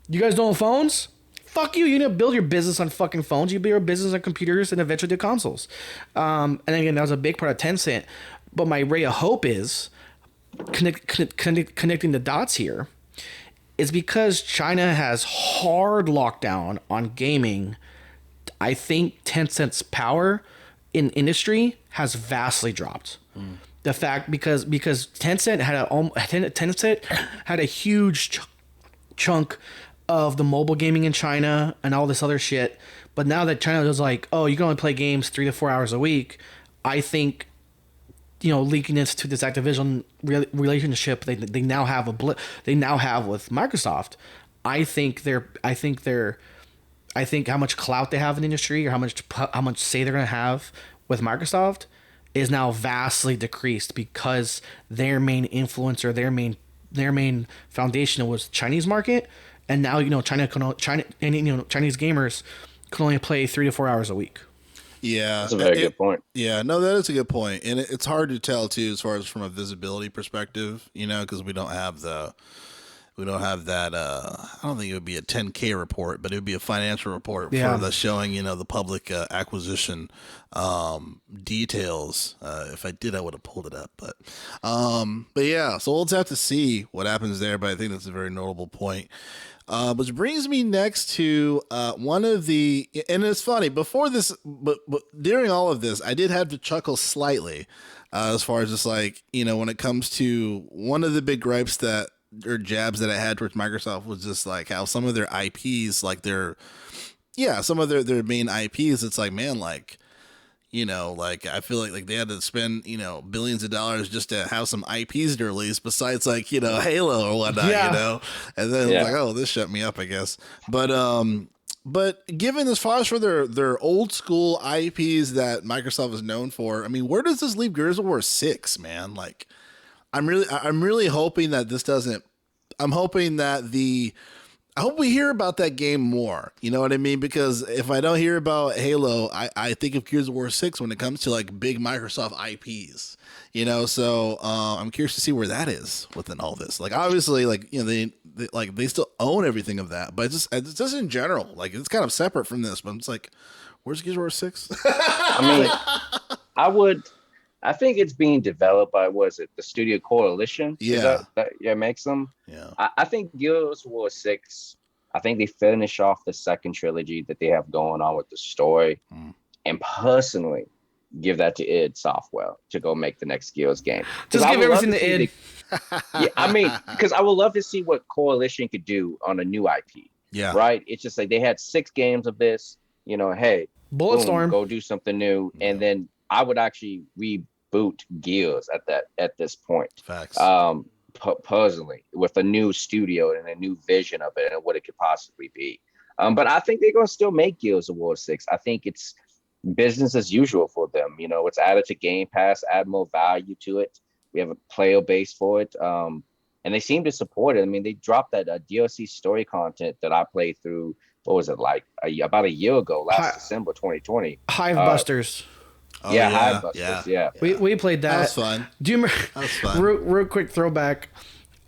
you guys don't have phones? Fuck you. You need to build your business on fucking phones. You build your business on computers and eventually the consoles. And again, that was a big part of Tencent. But my ray of hope is connecting the dots here is because China has hard lockdown on gaming. I think Tencent's power in industry has vastly dropped. The fact because Tencent had a huge chunk of the mobile gaming in China and all this other shit, but now that China is like, oh, you can only play games 3 to 4 hours a week, I think, linking this to this Activision relationship they now have with Microsoft, I think how much clout they have in the industry, or how much say they're gonna have with Microsoft, is now vastly decreased because their main influencer, their main foundation was Chinese market, and now Chinese gamers can only play 3 to 4 hours a week. Yeah, that's a very good point. Yeah, no, that is a good point, and it's hard to tell too, as far as from a visibility perspective, because we don't have that. I don't think it would be a 10K report, but it would be a financial report for the showing, the public acquisition details. If I did, I would have pulled it up, but yeah. So we'll just have to see what happens there. But I think that's a very notable point. Which brings me next to one of the, and it's funny, before this, but during all of this, I did have to chuckle slightly as far as just like, when it comes to one of the big gripes or jabs that I had towards Microsoft was just like how some of their IPs, like some of their main IPs, it's like, man, like, I feel like they had to spend, billions of dollars just to have some IPs to release besides like, Halo or whatnot, and then it's like, oh, this shut me up, I guess. But given as far as for their old school IPs that Microsoft is known for, I mean, where does this leave Gears of War 6, man? Like, I'm really hoping that this doesn't, I hope we hear about that game more. You know what I mean? Because if I don't hear about Halo, I think of Gears of War 6 when it comes to like big Microsoft IPs. So I'm curious to see where that is within all this. Like, obviously, like, they still own everything of that, but it's just in general, like, it's kind of separate from this. But it's like, where's Gears of War 6? I mean, I think it's being developed by, the Studio Coalition? Yeah. That makes them? Yeah. I think Gears of War 6, I think they finish off the second trilogy that they have going on with the story. And personally, give that to id Software to go make the next Gears game. Just give everything to id. I mean, because I would love to see what Coalition could do on a new IP. Yeah. Right? It's just like they had 6 games of this, hey, Bulletstorm, go do something new. Yeah. And then I would actually reboot Gears at this point. Facts. Personally, with a new studio and a new vision of it and what it could possibly be. But I think they're gonna still make Gears of War 6. I think it's business as usual for them. It's added to Game Pass, add more value to it. We have a player base for it. And they seem to support it. I mean, they dropped that DLC story content that I played through. What was it, like about a year ago, December 2020? Hive Busters. Oh, Hive Busters. Yeah. We played that. That was fun. Do you remember? That was fun. Real quick throwback.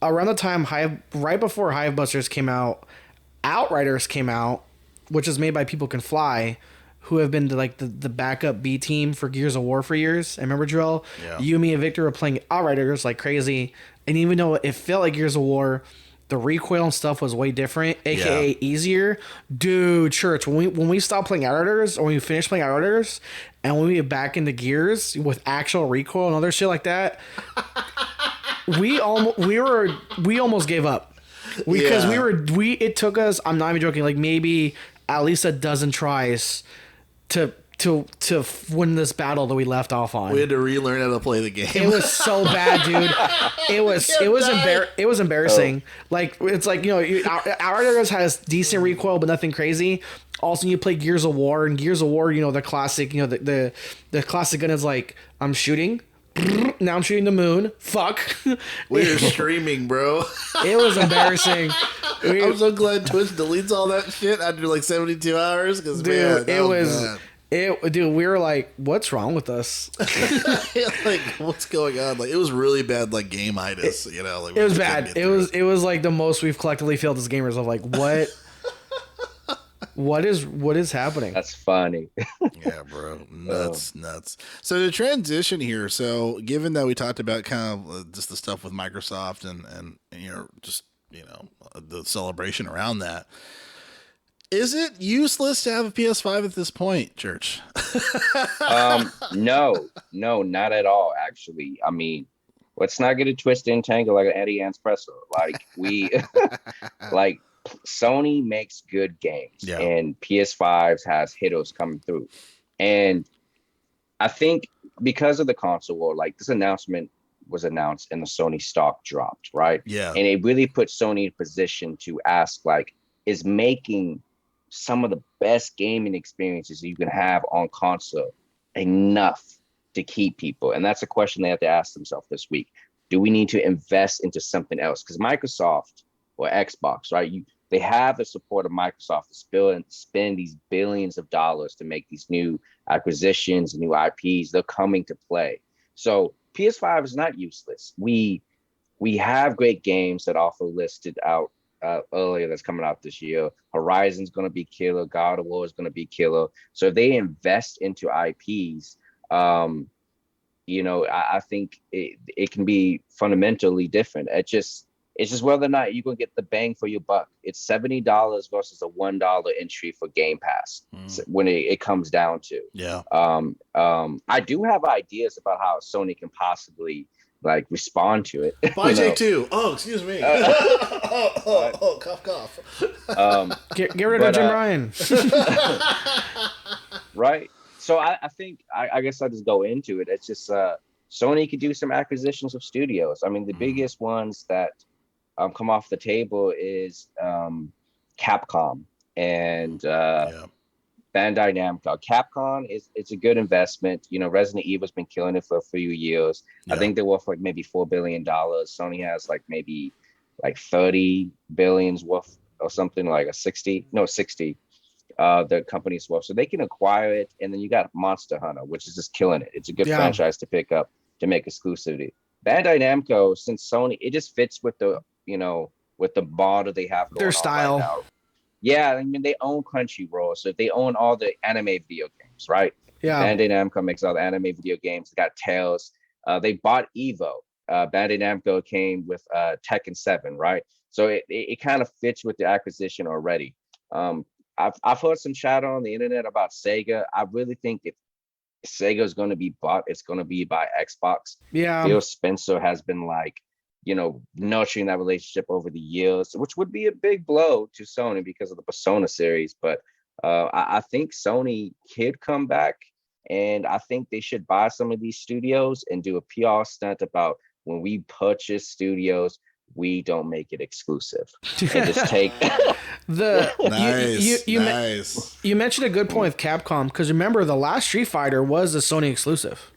Around the time right before Hive Busters came out, Outriders came out, which is made by People Can Fly, who have been the backup B team for Gears of War for years. I remember, Jerrell, you, me, and Victor were playing Outriders like crazy, and even though it felt like Gears of War, the recoil and stuff was way different, aka easier. Dude, Church, when we stopped playing Outriders, or when we finished playing Outriders, and when we get back into Gears with actual recoil and other shit like that, we almost gave up. Because it took us, I'm not even joking, like maybe at least a dozen tries to win this battle that we left off on. We had to relearn how to play the game. It was so bad, dude. It was embarrassing. Like, it's like, Outriders has decent recoil but nothing crazy. Also, you play Gears of War, and Gears of War, the classic, the classic gun is like, I'm shooting. Now I'm shooting the moon. Fuck. We were streaming, bro. It was embarrassing. I'm so glad Twitch deletes all that shit after like 72 hours. Because dude, it was Dude, we were like, what's wrong with us? Like, what's going on? Like, it was really bad, like game-itis, you know. Like, It was bad. It was like the most we've collectively failed as gamers of like, what is happening? That's funny. Yeah, bro. Nuts. So the transition here. So given that we talked about kind of just the stuff with Microsoft and just, the celebration around that, is it useless to have a PS5 at this point, Church? No, not at all. Actually, I mean, let's not get it twisted and tangled like an Eddie Espresso. Like like Sony makes good games, and PS5s has hitters coming through, and I think because of the console war, like this announcement was announced and the Sony stock dropped, right? Yeah, and it really put Sony in position to ask, like, is making some of the best gaming experiences you can have on console enough to keep people? And that's a question they have to ask themselves this week. Do we need to invest into something else? Because Microsoft or Xbox, right? They have the support of Microsoft to spend these billions of dollars to make these new acquisitions, new IPs. They're coming to play. So PS5 is not useless. We have great games that also listed out earlier that's coming out this year. Horizon's going to be killer. God of War is going to be killer. So if they invest into IPs, I think it can be fundamentally different. It's just whether or not you're going to get the bang for your buck. It's $70 versus a $1 entry for Game Pass when it comes down to. Yeah. I do have ideas about how Sony can possibly like respond to it. Buy Take Two. Oh, excuse me. Cough. Get rid of Jim Ryan. Right. So I think I guess I'll just go into it. It's just Sony could do some acquisitions of studios. I mean, the biggest ones that come off the table is Capcom and Bandai Namco. Capcom it's a good investment. Resident Evil's been killing it for a few years. I think they're worth like maybe $4 billion. Sony has like maybe like 30 billions worth or something, like 60. The company's worth. So they can acquire it, and then you got Monster Hunter, which is just killing it. It's a good franchise to pick up to make exclusivity. Bandai Namco, since Sony, it just fits with the model they have going their on style. right now. Yeah, I mean, they own Crunchyroll, so if they own all the anime video games, right? Yeah. Bandai Namco makes all the anime video games. They got Tales. They bought Evo. Bandai Namco came with Tekken 7, right? So it kind of fits with the acquisition already. I've heard some chatter on the internet about Sega. I really think if Sega is going to be bought, it's going to be by Xbox. Yeah. Phil Spencer has been like, nurturing that relationship over the years, which would be a big blow to Sony because of the Persona series. But I think Sony could come back, and I think they should buy some of these studios and do a PR stunt about when we purchase studios, we don't make it exclusive and just take Nice. You mentioned a good point with Capcom, because remember the last Street Fighter was a Sony exclusive.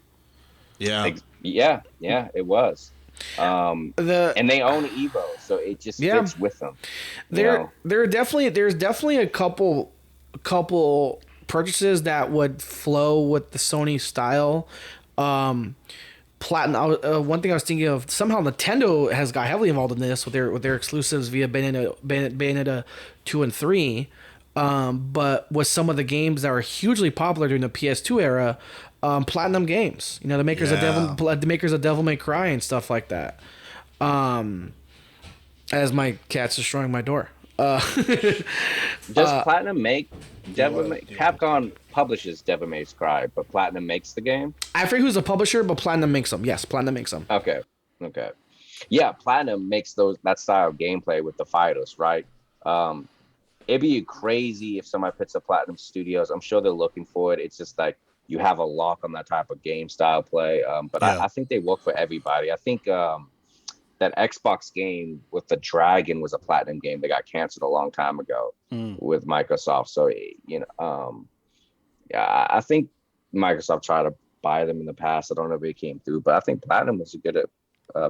Yeah, it was. And they own Evo, so it just fits with them. There's definitely a couple purchases that would flow with the Sony style. Platinum. One thing I was thinking of, somehow Nintendo has got heavily involved in this with their exclusives via Bayonetta 2 and 3. But with some of the games that were hugely popular during the PS2 era, Platinum Games, the makers of Devil May Cry and stuff like that. As my cat's destroying my door. Does Platinum make Capcom publishes Devil May Cry, but Platinum makes the game? I forget who's the publisher, but Platinum makes them. Yes, Platinum makes them. Okay. Yeah, Platinum makes that style of gameplay with the fighters, right? It'd be crazy if somebody puts up Platinum Studios. I'm sure they're looking for it. It's just like you have a lock on that type of game style play. I think they work for everybody. I think that Xbox game with the Dragon was a Platinum game that got canceled a long time ago with Microsoft. So, I think Microsoft tried to buy them in the past. I don't know if it came through, but I think Platinum was a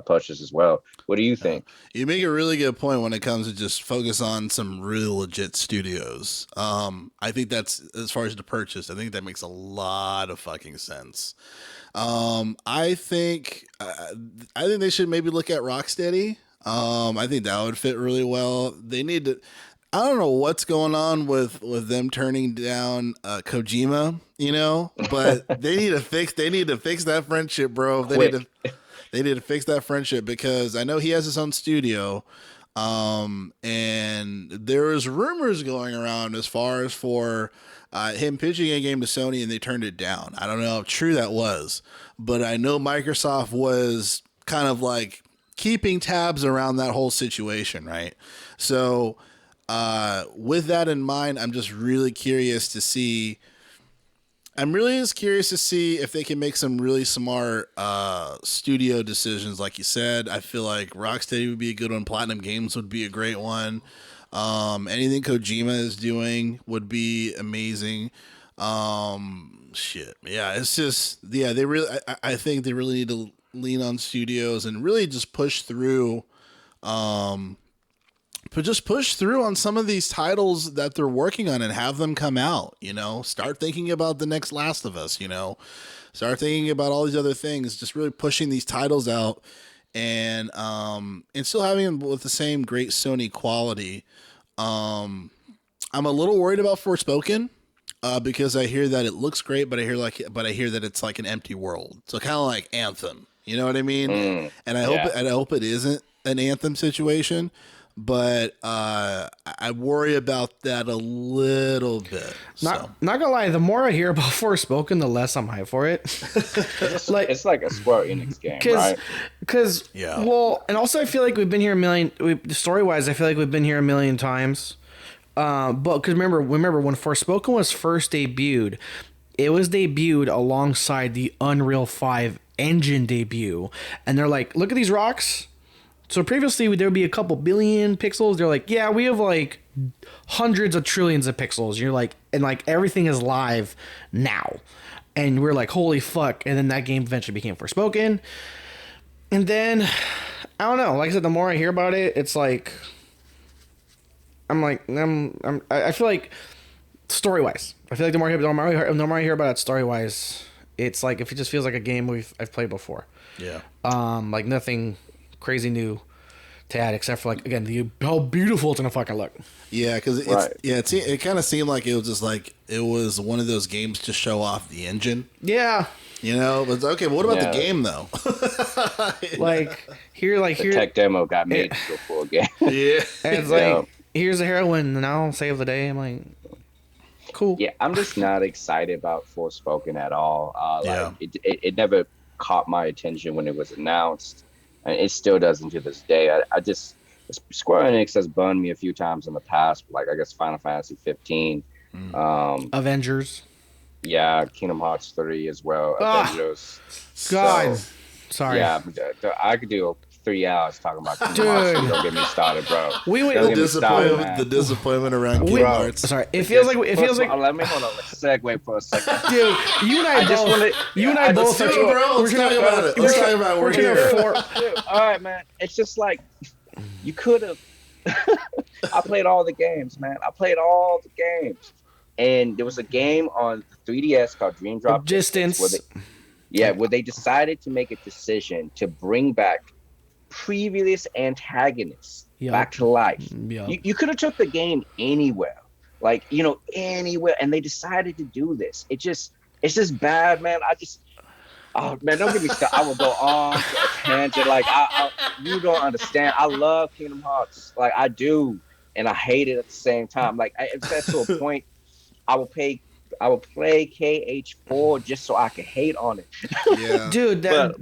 purchase as well. What do you think? You make a really good point when it comes to just focus on some really legit studios. I think that's, as far as the purchase, I think that makes a lot of fucking sense. I think they should maybe look at Rocksteady. I think that would fit really well. They need to. I don't know what's going on with them turning down Kojima, but they need to fix that friendship, bro. They need to fix that friendship, because I know he has his own studio. And there is rumors going around as far as for him pitching a game to Sony and they turned it down. I don't know how true that was, but I know Microsoft was kind of like keeping tabs around that whole situation, right? So with that in mind, I'm really curious to see if they can make some really smart studio decisions. Like you said, I feel like Rocksteady would be a good one. Platinum Games would be a great one. Anything Kojima is doing would be amazing. It's just, I think they really need to lean on studios and really just push through. Push through on some of these titles that they're working on and have them come out, start thinking about the next Last of Us, start thinking about all these other things, just really pushing these titles out and still having them with the same great Sony quality. I'm a little worried about Forspoken, because I hear that it looks great, but I hear that it's like an empty world. So kind of like Anthem, you know what I mean? And I hope it isn't an Anthem situation. But I worry about that a little bit. Not gonna lie, the more I hear about Forspoken, the less I'm hyped for it. It's like a Square Enix game, right? Well, and also I feel like we've been here story-wise, I feel like we've been here a million times. But because remember when Forspoken was first debuted, it was debuted alongside the Unreal 5 engine debut, and they're like, look at these rocks. So previously there would be a couple billion pixels. They're like, yeah, we have like hundreds of trillions of pixels. You're like, and like everything is live now. And we're like, holy fuck. And then that game eventually became Forspoken. And then, I don't know. Like I said, the more I hear about it, it's like, I feel like story-wise. I feel like the more I hear about it story-wise, it's like, if it just feels like a game I've played before. Yeah. Like nothing crazy new to add, except for like, again, how beautiful it's gonna fucking look. Yeah, because it kind of seemed like it was just like it was one of those games to show off the engine. Yeah, but it's okay. But what about the game though? The tech demo got made to go full game. Yeah, and it's like, here's a heroine, and I'll save the day. I'm like, cool. Yeah, I'm just not excited about Forspoken at all. It never caught my attention when it was announced. And it still doesn't to this day. I just, Square Enix has burned me a few times in the past, like I guess Final Fantasy 15. Avengers. Yeah, Kingdom Hearts 3 as well. Avengers. God. Sorry. Yeah, I could do 3 hours talking about Kingdom Hearts 3. Don't get me started, bro. The disappointment around Kingdom Hearts. Sorry, it feels like. Let me hold on. Let's segue for a second. Dude, you and I both. Let's talk about it. Let's talk about it. We're here. All right, man. It's just like, you could have. I played all the games, man. And there was a game on the 3DS called Dream Drop Distance. Where they decided to make a decision to bring back previous antagonists back to life. You could have took the game anywhere, anywhere, and they decided to do this. It's just bad, man. Oh man, don't get me started. I will go on to a tangent. You don't understand. I love Kingdom Hearts, I do, and I hate it at the same time. It's to a point. I will play KH4 just so I can hate on it. Yeah. Dude, but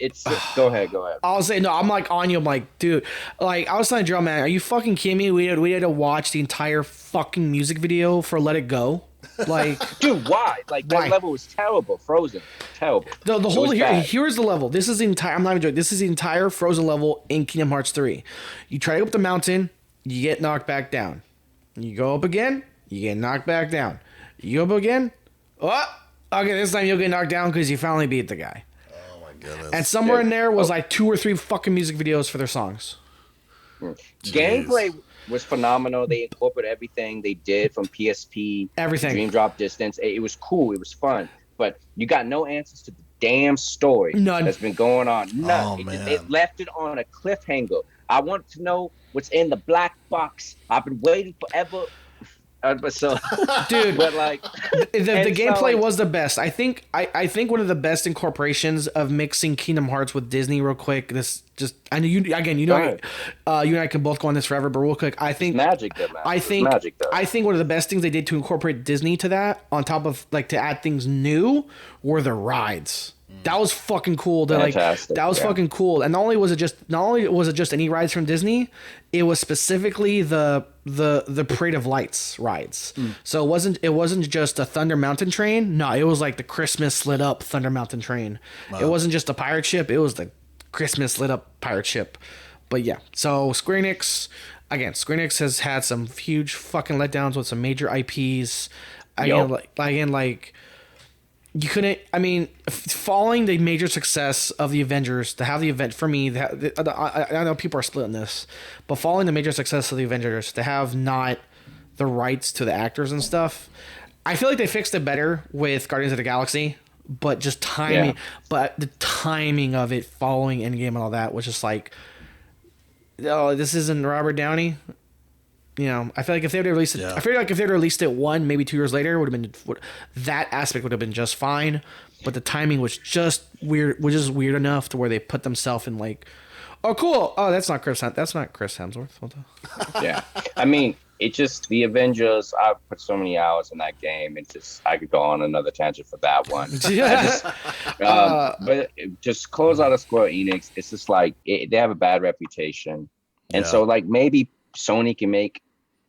it's go ahead. I'll say no. I'm like on you. I'm like, dude. I was telling Jerrell, man, are you fucking kidding me? We had to watch the entire fucking music video for Let It Go. Dude, why? That level was terrible. Frozen, terrible. The whole here's the level. This is the entire. I'm not even joking. This is the entire Frozen level in Kingdom Hearts 3. You try to go up the mountain, you get knocked back down. You go up again, you get knocked back down. You go up again. Oh, okay. This time you'll get knocked down because you finally beat the guy. Oh my goodness. And somewhere in there was like 2 or 3 fucking music videos for their songs. Gameplay was phenomenal. They incorporated everything they did from PSP, Everything. Dream Drop Distance. It was cool. It was fun. But you got no answers to the damn story None. that's been going on. None. Oh, man. It left it on a cliffhanger. I want to know what's in the black box. I've been waiting forever. Dude, but like the gameplay was the best. I think one of the best incorporations of mixing Kingdom Hearts with Disney. Real quick, I know you again. You and I can both go on this forever, but real quick, I think magic. Though, man. I think magic, though. I think one of the best things they did to incorporate Disney to that, on top of like to add things new, were the rides. That was fucking cool. Fantastic, that was fucking cool. And not only was it just any rides from Disney, it was specifically the Parade of Lights rides. So it wasn't just a Thunder Mountain train. No, it was like the Christmas lit up Thunder Mountain train. Wow. It wasn't just a pirate ship. It was the Christmas lit up pirate ship. But yeah, so Square Enix has had some huge fucking letdowns with some major IPs. You couldn't. I mean, following the major success of the Avengers, to have the event for me, I know people are split on this, but following the major success of the Avengers, to have not the rights to the actors and stuff, I feel like they fixed it better with Guardians of the Galaxy, but just timing. Yeah. But the timing of it following Endgame and all that was just like, oh, this isn't Robert Downey. You know, I feel like if they would have released it, I feel like if they would have released it 1, maybe 2 years later, that aspect would have been just fine. But the timing was just weird, enough to where they put themselves in like, oh, cool. Oh, that's not Chris Hemsworth. Yeah, I mean, it just the Avengers. I put so many hours in that game. It's just I could go on another tangent for that one. But just close out of Square Enix. It's just like they have a bad reputation, and so like maybe Sony can make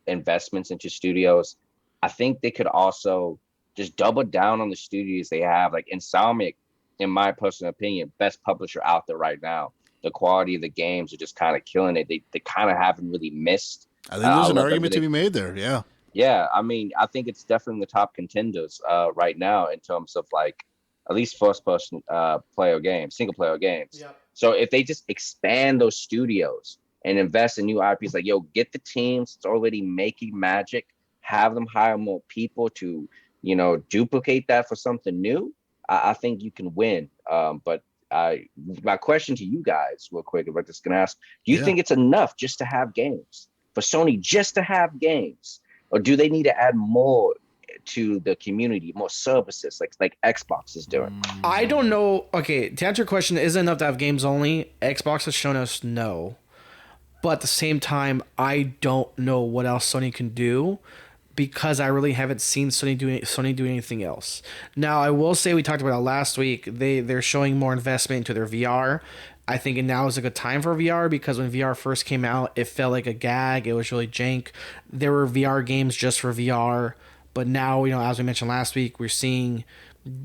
investments into studios. I think they could also just double down on the studios they have. Like Insomniac, in my personal opinion, best publisher out there right now. The quality of the games are just kind of killing it. They kind of haven't really missed. I think there's an argument to be made there. Yeah. Yeah. I mean, I think it's definitely the top contenders right now in terms of like at least first person player games, single player games. Yeah. So if they just expand those studios and invest in new IPs, like, yo, get the teams that's already making magic, have them hire more people to, duplicate that for something new. I think you can win. But my question to you guys real quick, if I'm just going to ask, do you think it's enough just to have games? For Sony just to have games? Or do they need to add more to the community, more services like Xbox is doing? I don't know. Okay, to answer your question, is it enough to have games only? Xbox has shown us no. But at the same time, I don't know what else Sony can do because I really haven't seen Sony do anything else. Now, I will say we talked about it last week. They're showing more investment into their VR. I think now is a good time for VR because when VR first came out, it felt like a gag. It was really jank. There were VR games just for VR, but now, as we mentioned last week, we're seeing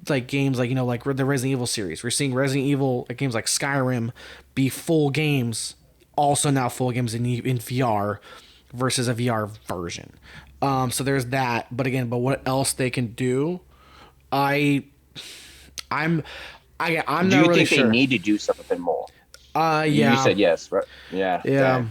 like games like the Resident Evil series. We're seeing Resident Evil games like Skyrim be full games. Also now full games in VR versus a VR version. So there's that. But what else they can do? I'm not really sure. Do you think they need to do something more? Yeah. You said yes, right? Yeah. Yeah.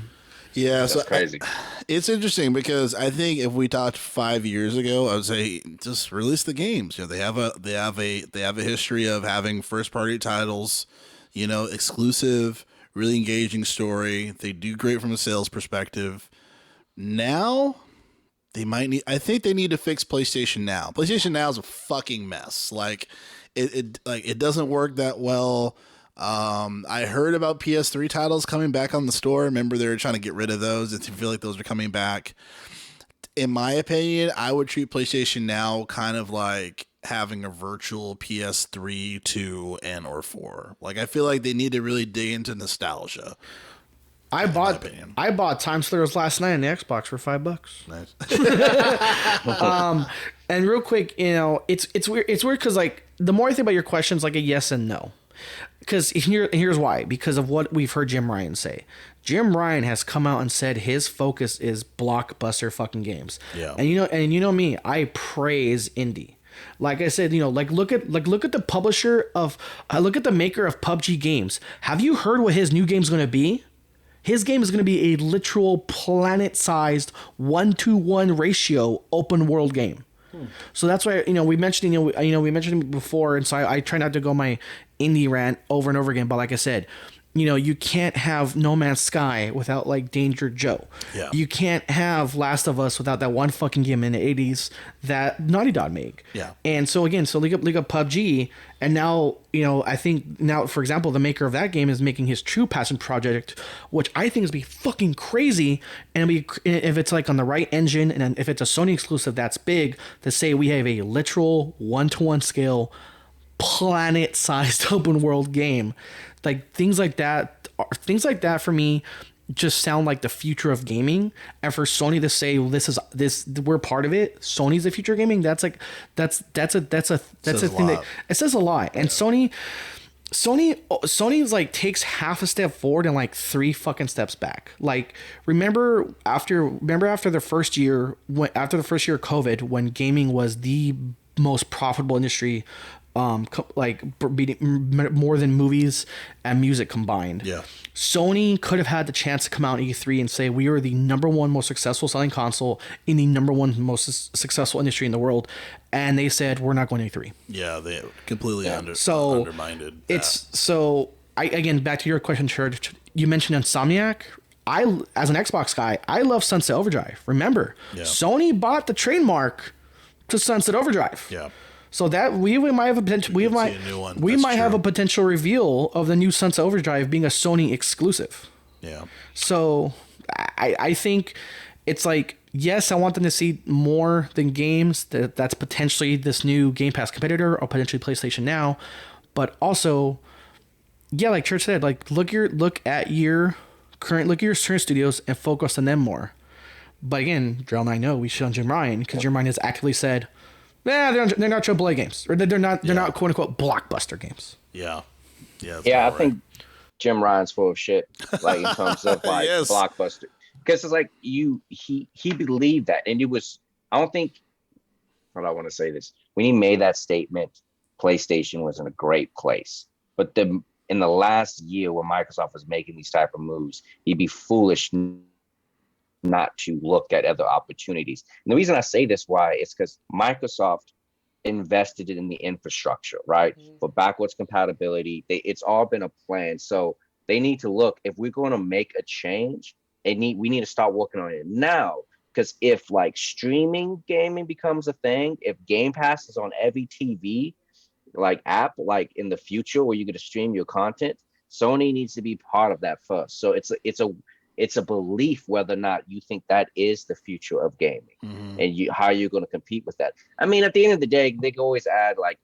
Yeah, that's crazy. It's interesting because I think if we talked 5 years ago, I would say just release the games. They have a history of having first party titles, exclusive, really engaging story. They do great from a sales perspective. Now, I think they need to fix PlayStation Now. PlayStation Now is a fucking mess. Like, it doesn't work that well. I heard about PS3 titles coming back on the store. Remember, they were trying to get rid of those. If you feel like those are coming back, in my opinion, I would treat PlayStation Now kind of like having a virtual PS3, 2, and or 4. Like, I feel like they need to really dig into nostalgia. I bought Time Slayers last night on the Xbox for $5. Nice. And real quick, it's weird. It's weird because like the more I think about your questions, like a yes and no. Because here's why. Because of what we've heard Jim Ryan say. Jim Ryan has come out and said his focus is blockbuster fucking games. Yeah. And you know me, I praise indie. Like I said, like look at the publisher of, look at the maker of PUBG games. Have you heard what his new game's going to be? His game is going to be a literal planet-sized 1-to-1 ratio open world game. So that's why we mentioned we mentioned it before, and so I try not to go my indie rant over and over again. But like I said, you can't have No Man's Sky without like Danger Joe. Yeah. You can't have Last of Us without that one fucking game in the 80s that Naughty Dog made. Yeah. And so again, League of PUBG, and now, I think now, for example, the maker of that game is making his True Passion project, which I think is be fucking crazy. And if it's like on the right engine, and if it's a Sony exclusive that's big, to say we have a literal 1-to-1 scale planet-sized open world game. Like things like that for me just sound like the future of gaming. And for Sony to say we're part of it, Sony's the future of gaming, that's a thing that it says a lot. And Sony's like takes half a step forward and like 3 fucking steps back. Like remember after the first year of COVID, when gaming was the most profitable industry, beating more than movies and music combined. Yeah. Sony could have had the chance to come out in E3 and say we are the number 1 most successful selling console in the number 1 most successful industry in the world, and they said we're not going to E3. Yeah, they completely undermined it. Again, back to your question, Church. You mentioned Insomniac. As an Xbox guy, I love Sunset Overdrive. Remember, Sony bought the trademark to Sunset Overdrive. Yeah. So that we might have a potential. We might have a potential reveal of the new Sunset Overdrive being a Sony exclusive. Yeah. So I think it's like, yes, I want them to see more than games. That's potentially this new Game Pass competitor or potentially PlayStation Now, but also, yeah, like Church said, like look at your current studios and focus on them more. But again, Jerrell and I know we shit on Jim Ryan because Jim Ryan has actively said, they're not AAA games, or they're not quote unquote blockbuster games. Yeah. Yeah, I think Jim Ryan's full of shit, like in terms of like blockbuster, because it's like he believed that, and it was, I don't think, how do I want to say this? When he made that statement, PlayStation was in a great place, but in the last year when Microsoft was making these type of moves, he'd be foolish not to look at other opportunities. And the reason I say this why is because Microsoft invested in the infrastructure, right? For backwards compatibility. It's all been a plan. So they need to look, if we're going to make a change, we need to start working on it now. Because if like streaming gaming becomes a thing, if Game Pass is on every TV like app, like in the future where you're going to stream your content, Sony needs to be part of that first. So it's a belief whether or not you think that is the future of gaming, and how you're going to compete with that. I mean, at the end of the day, they can always add like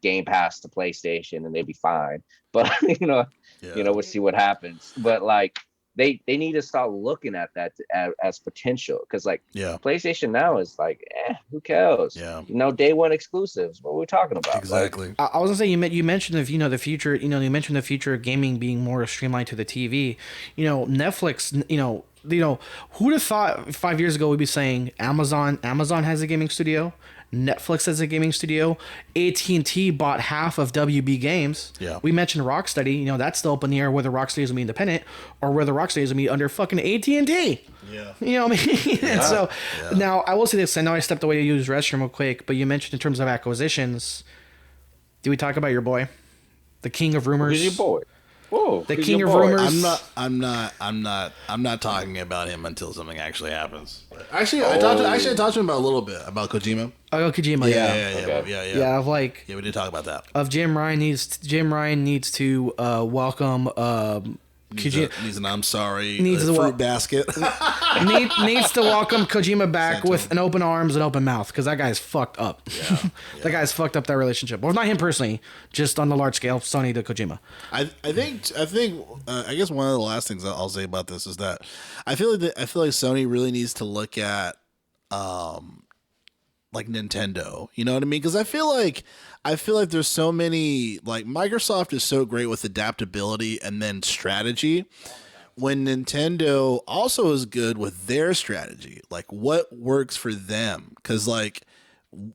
Game Pass to PlayStation and they'd be fine. But we'll see what happens. But like they need to start looking at that as potential, because like PlayStation Now is like, who cares? Yeah, day one exclusives. What are we talking about? Exactly. Like, I was gonna say you mentioned the future. You mentioned the future of gaming being more streamlined to the TV. Netflix. Who'd have thought 5 years ago we'd be saying Amazon has a gaming studio, Netflix has a gaming studio, AT&T bought half of WB Games. Yeah. We mentioned Rocksteady. That's still up in the air whether Rocksteady is going to be independent or whether Rocksteady is going to be under fucking AT&T. Yeah. You know what I mean? And so now I will say this. I know I stepped away to use restroom real quick, but you mentioned in terms of acquisitions. Did we talk about your boy, the king of rumors? Who's your boy? Whoa, the king of rumors. I'm not talking about him until something actually happens. Actually, I talked to him about a little bit about Kojima. Oh, Kojima, yeah. Of like, we did talk about that. Of Jim Ryan needs to welcome Needs an I'm sorry. Needs a fruit basket. needs to welcome Kojima back with an open arms and open mouth, because that guy's fucked up. Yeah, that guy's fucked up that relationship. Well, not him personally, just on the large scale, Sony to Kojima. I guess one of the last things I'll say about this is that I feel like Sony really needs to look at like Nintendo. You know what I mean? Because I feel like there's so many, like, Microsoft is so great with adaptability and then strategy, when Nintendo also is good with their strategy, like what works for them. Because like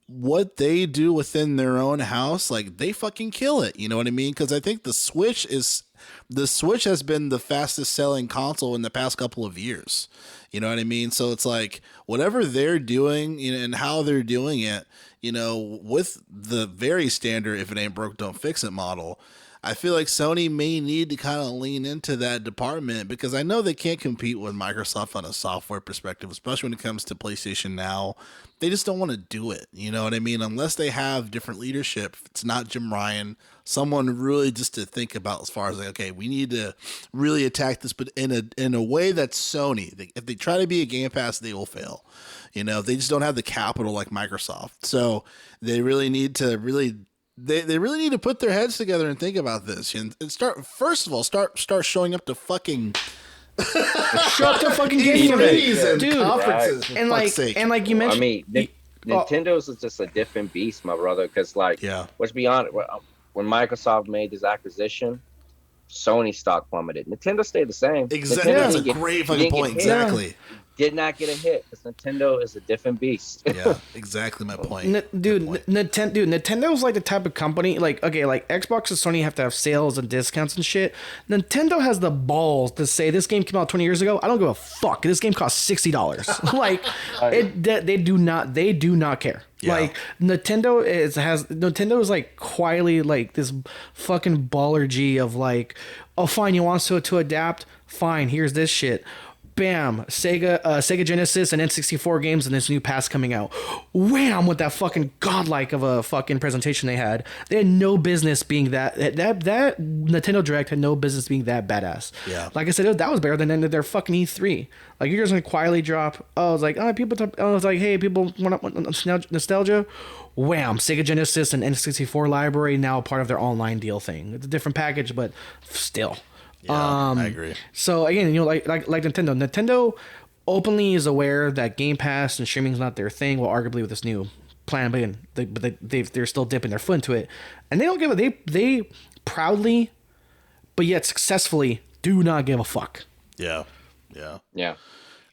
what they do within their own house, like they fucking kill it. You know what I mean? Because I think the Switch has been the fastest selling console in the past couple of years. You know what I mean? So it's like whatever they're doing, you know, and how they're doing it, you know, with the very standard "if it ain't broke, don't fix it" model. I feel like Sony may need to kind of lean into that department because I know they can't compete with Microsoft on a software perspective, especially when it comes to PlayStation Now. They just don't want to do it. You know what I mean? Unless they have different leadership. If it's not Jim Ryan, someone really just to think about as far as like, okay, we need to really attack this, but in a way that's Sony. If they try to be a Game Pass, they will fail. You know, they just don't have the capital like Microsoft. So they really need to They really need to put their heads together and think about this and start showing up to fucking show up to fucking game and dude, conferences. For and fuck's sake. like you mentioned, I mean, Nintendo's is just a different beast, my brother. Because let's be honest, when Microsoft made this acquisition, Sony stock plummeted. Nintendo stayed the same. Exactly, that's a great fucking point. Exactly. Did not get a hit because Nintendo is a different beast. Yeah, exactly my point. Nintendo is like the type of company like Xbox and Sony have to have sales and discounts and shit. Nintendo has the balls to say this game came out 20 years ago. I don't give a fuck. This game costs $60. Like they do not care. Yeah. Like Nintendo is like quietly like this fucking baller G of like, oh fine, you want to adapt? Fine, here's this shit. Bam, Sega Genesis and N64 games and this new pass coming out. Wham, with that fucking godlike of a fucking presentation they had. They had no business being that Nintendo Direct had no business being that badass. Yeah. Like I said, that was better than their fucking E3. Like you're just gonna quietly drop. Oh, it's like hey, people want nostalgia. Wham, Sega Genesis and N64 library now part of their online deal thing. It's a different package, but still. Yeah, I agree. So again, you know, like Nintendo openly is aware that Game Pass and streaming is not their thing. Well, arguably with this new plan, but they're still dipping their foot into it, and they don't give a they proudly, but yet successfully do not give a fuck. Yeah.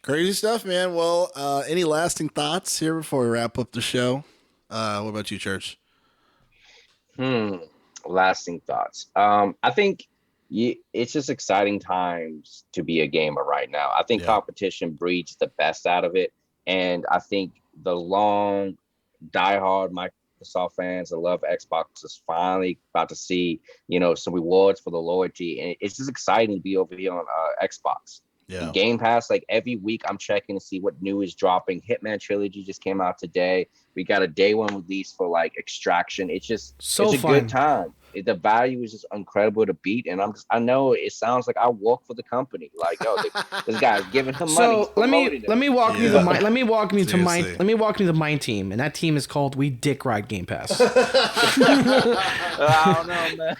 Crazy stuff, man. Well, any lasting thoughts here before we wrap up the show? What about you, Church? Lasting thoughts. I think. It's just exciting times to be a gamer right now. I think competition breeds the best out of it. And I think the long, diehard Microsoft fans that love Xbox is finally about to see, you know, some rewards for the loyalty. And it's just exciting to be over here on Xbox. Yeah. Game Pass, like every week I'm checking to see what new is dropping. Hitman Trilogy just came out today. We got a day one release for like Extraction. It's just it's a good time. The value is just incredible to beat, and I know it sounds like I work for the company. Like, yo, this guy's giving him money. So let me walk you to my team, and that team is called We Dick Ride Game Pass. I don't know, man.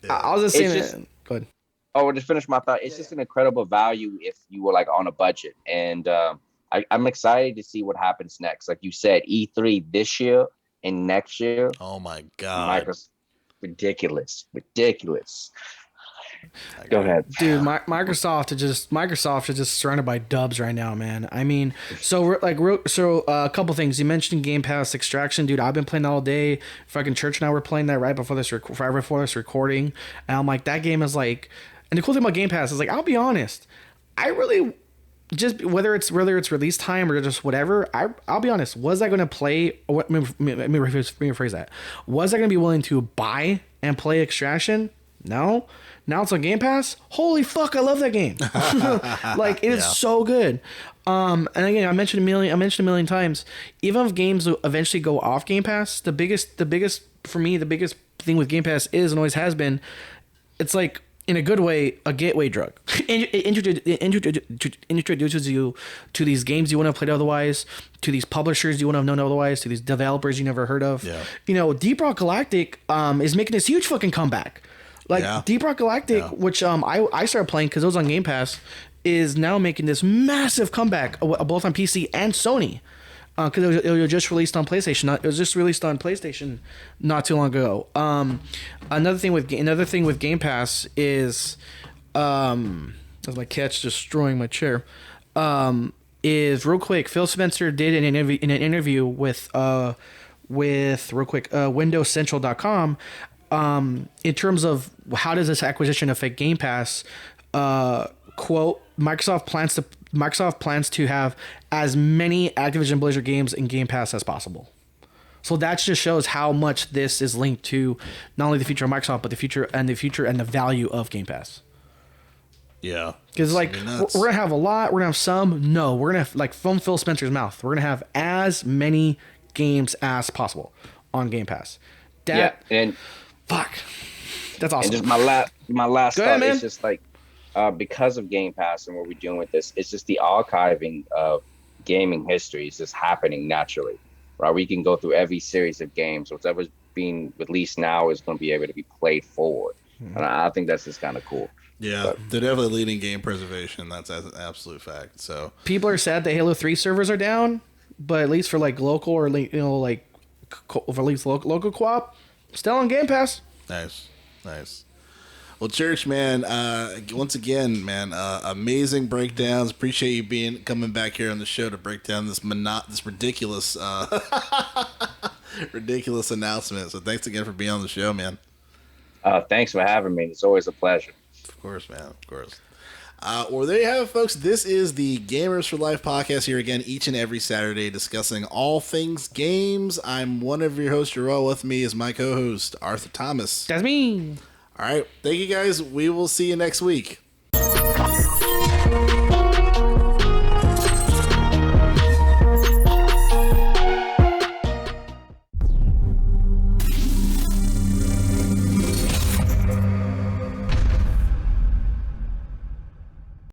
I was just saying that. Go ahead. Oh, to finish my thought, it's just an incredible value if you were like on a budget, and I'm excited to see what happens next. Like you said, E3 this year and next year. Oh my God. Ridiculous. Go ahead. Dude, Microsoft is just surrounded by dubs right now, man. I mean, a couple things. You mentioned Game Pass Extraction, dude. I've been playing all day. Fucking Church and I were playing that right before this recording. And I'm like, that game is like, and the cool thing about Game Pass is like, I'll be honest, I really just whether it's release time or just whatever, I'll be honest. Was I going to play? Let me rephrase that. Was I going to be willing to buy and play Extraction? No. Now it's on Game Pass. Holy fuck! I love that game. Like it is so good. And again, I mentioned a million times. Even if games eventually go off Game Pass, the biggest thing with Game Pass is and always has been, it's like, in a good way, a gateway drug. It introduces you to these games you wouldn't have played otherwise, to these publishers you wouldn't have known otherwise, to these developers you never heard of. Yeah. You know, Deep Rock Galactic is making this huge fucking comeback. Like Deep Rock Galactic, which I started playing because it was on Game Pass, is now making this massive comeback both on PC and Sony. Because it was just released on PlayStation. It was just released on PlayStation not too long ago. Another thing with Game Pass is, as my cat's destroying my chair. is real quick. Phil Spencer did an interview with WindowsCentral.com in terms of how does this acquisition affect Game Pass. Quote: Microsoft plans to have as many Activision Blizzard games in Game Pass as possible. So that just shows how much this is linked to not only the future of Microsoft, but the future and the value of Game Pass. Yeah. Because like we're gonna have a lot, we're gonna have some. No, we're gonna have, like from Phil Spencer's mouth, we're gonna have as many games as possible on Game Pass. And fuck, that's awesome. And just my last Go thought ahead, man. is just like because of Game Pass and what we're doing with this, it's just the archiving of gaming history is just happening naturally. Right, we can go through every series of games. Whatever's being released now is going to be able to be played forward, and I think that's just kind of cool. Yeah, they're definitely leading game preservation. That's an absolute fact. So people are sad that Halo 3 servers are down, but at least for like local or for at least local co-op, still on Game Pass. Nice. Well, Church, man, once again, man, amazing breakdowns. Appreciate you coming back here on the show to break down this ridiculous ridiculous announcement. So thanks again for being on the show, man. Thanks for having me. It's always a pleasure. Of course, man. Of course. Well, there you have it, folks. This is the Gamers for Life podcast here again each and every Saturday discussing all things games. I'm one of your hosts, Jerrell. With me is my co-host, Arthur Thomas. That's me. All right. Thank you, guys. We will see you next week.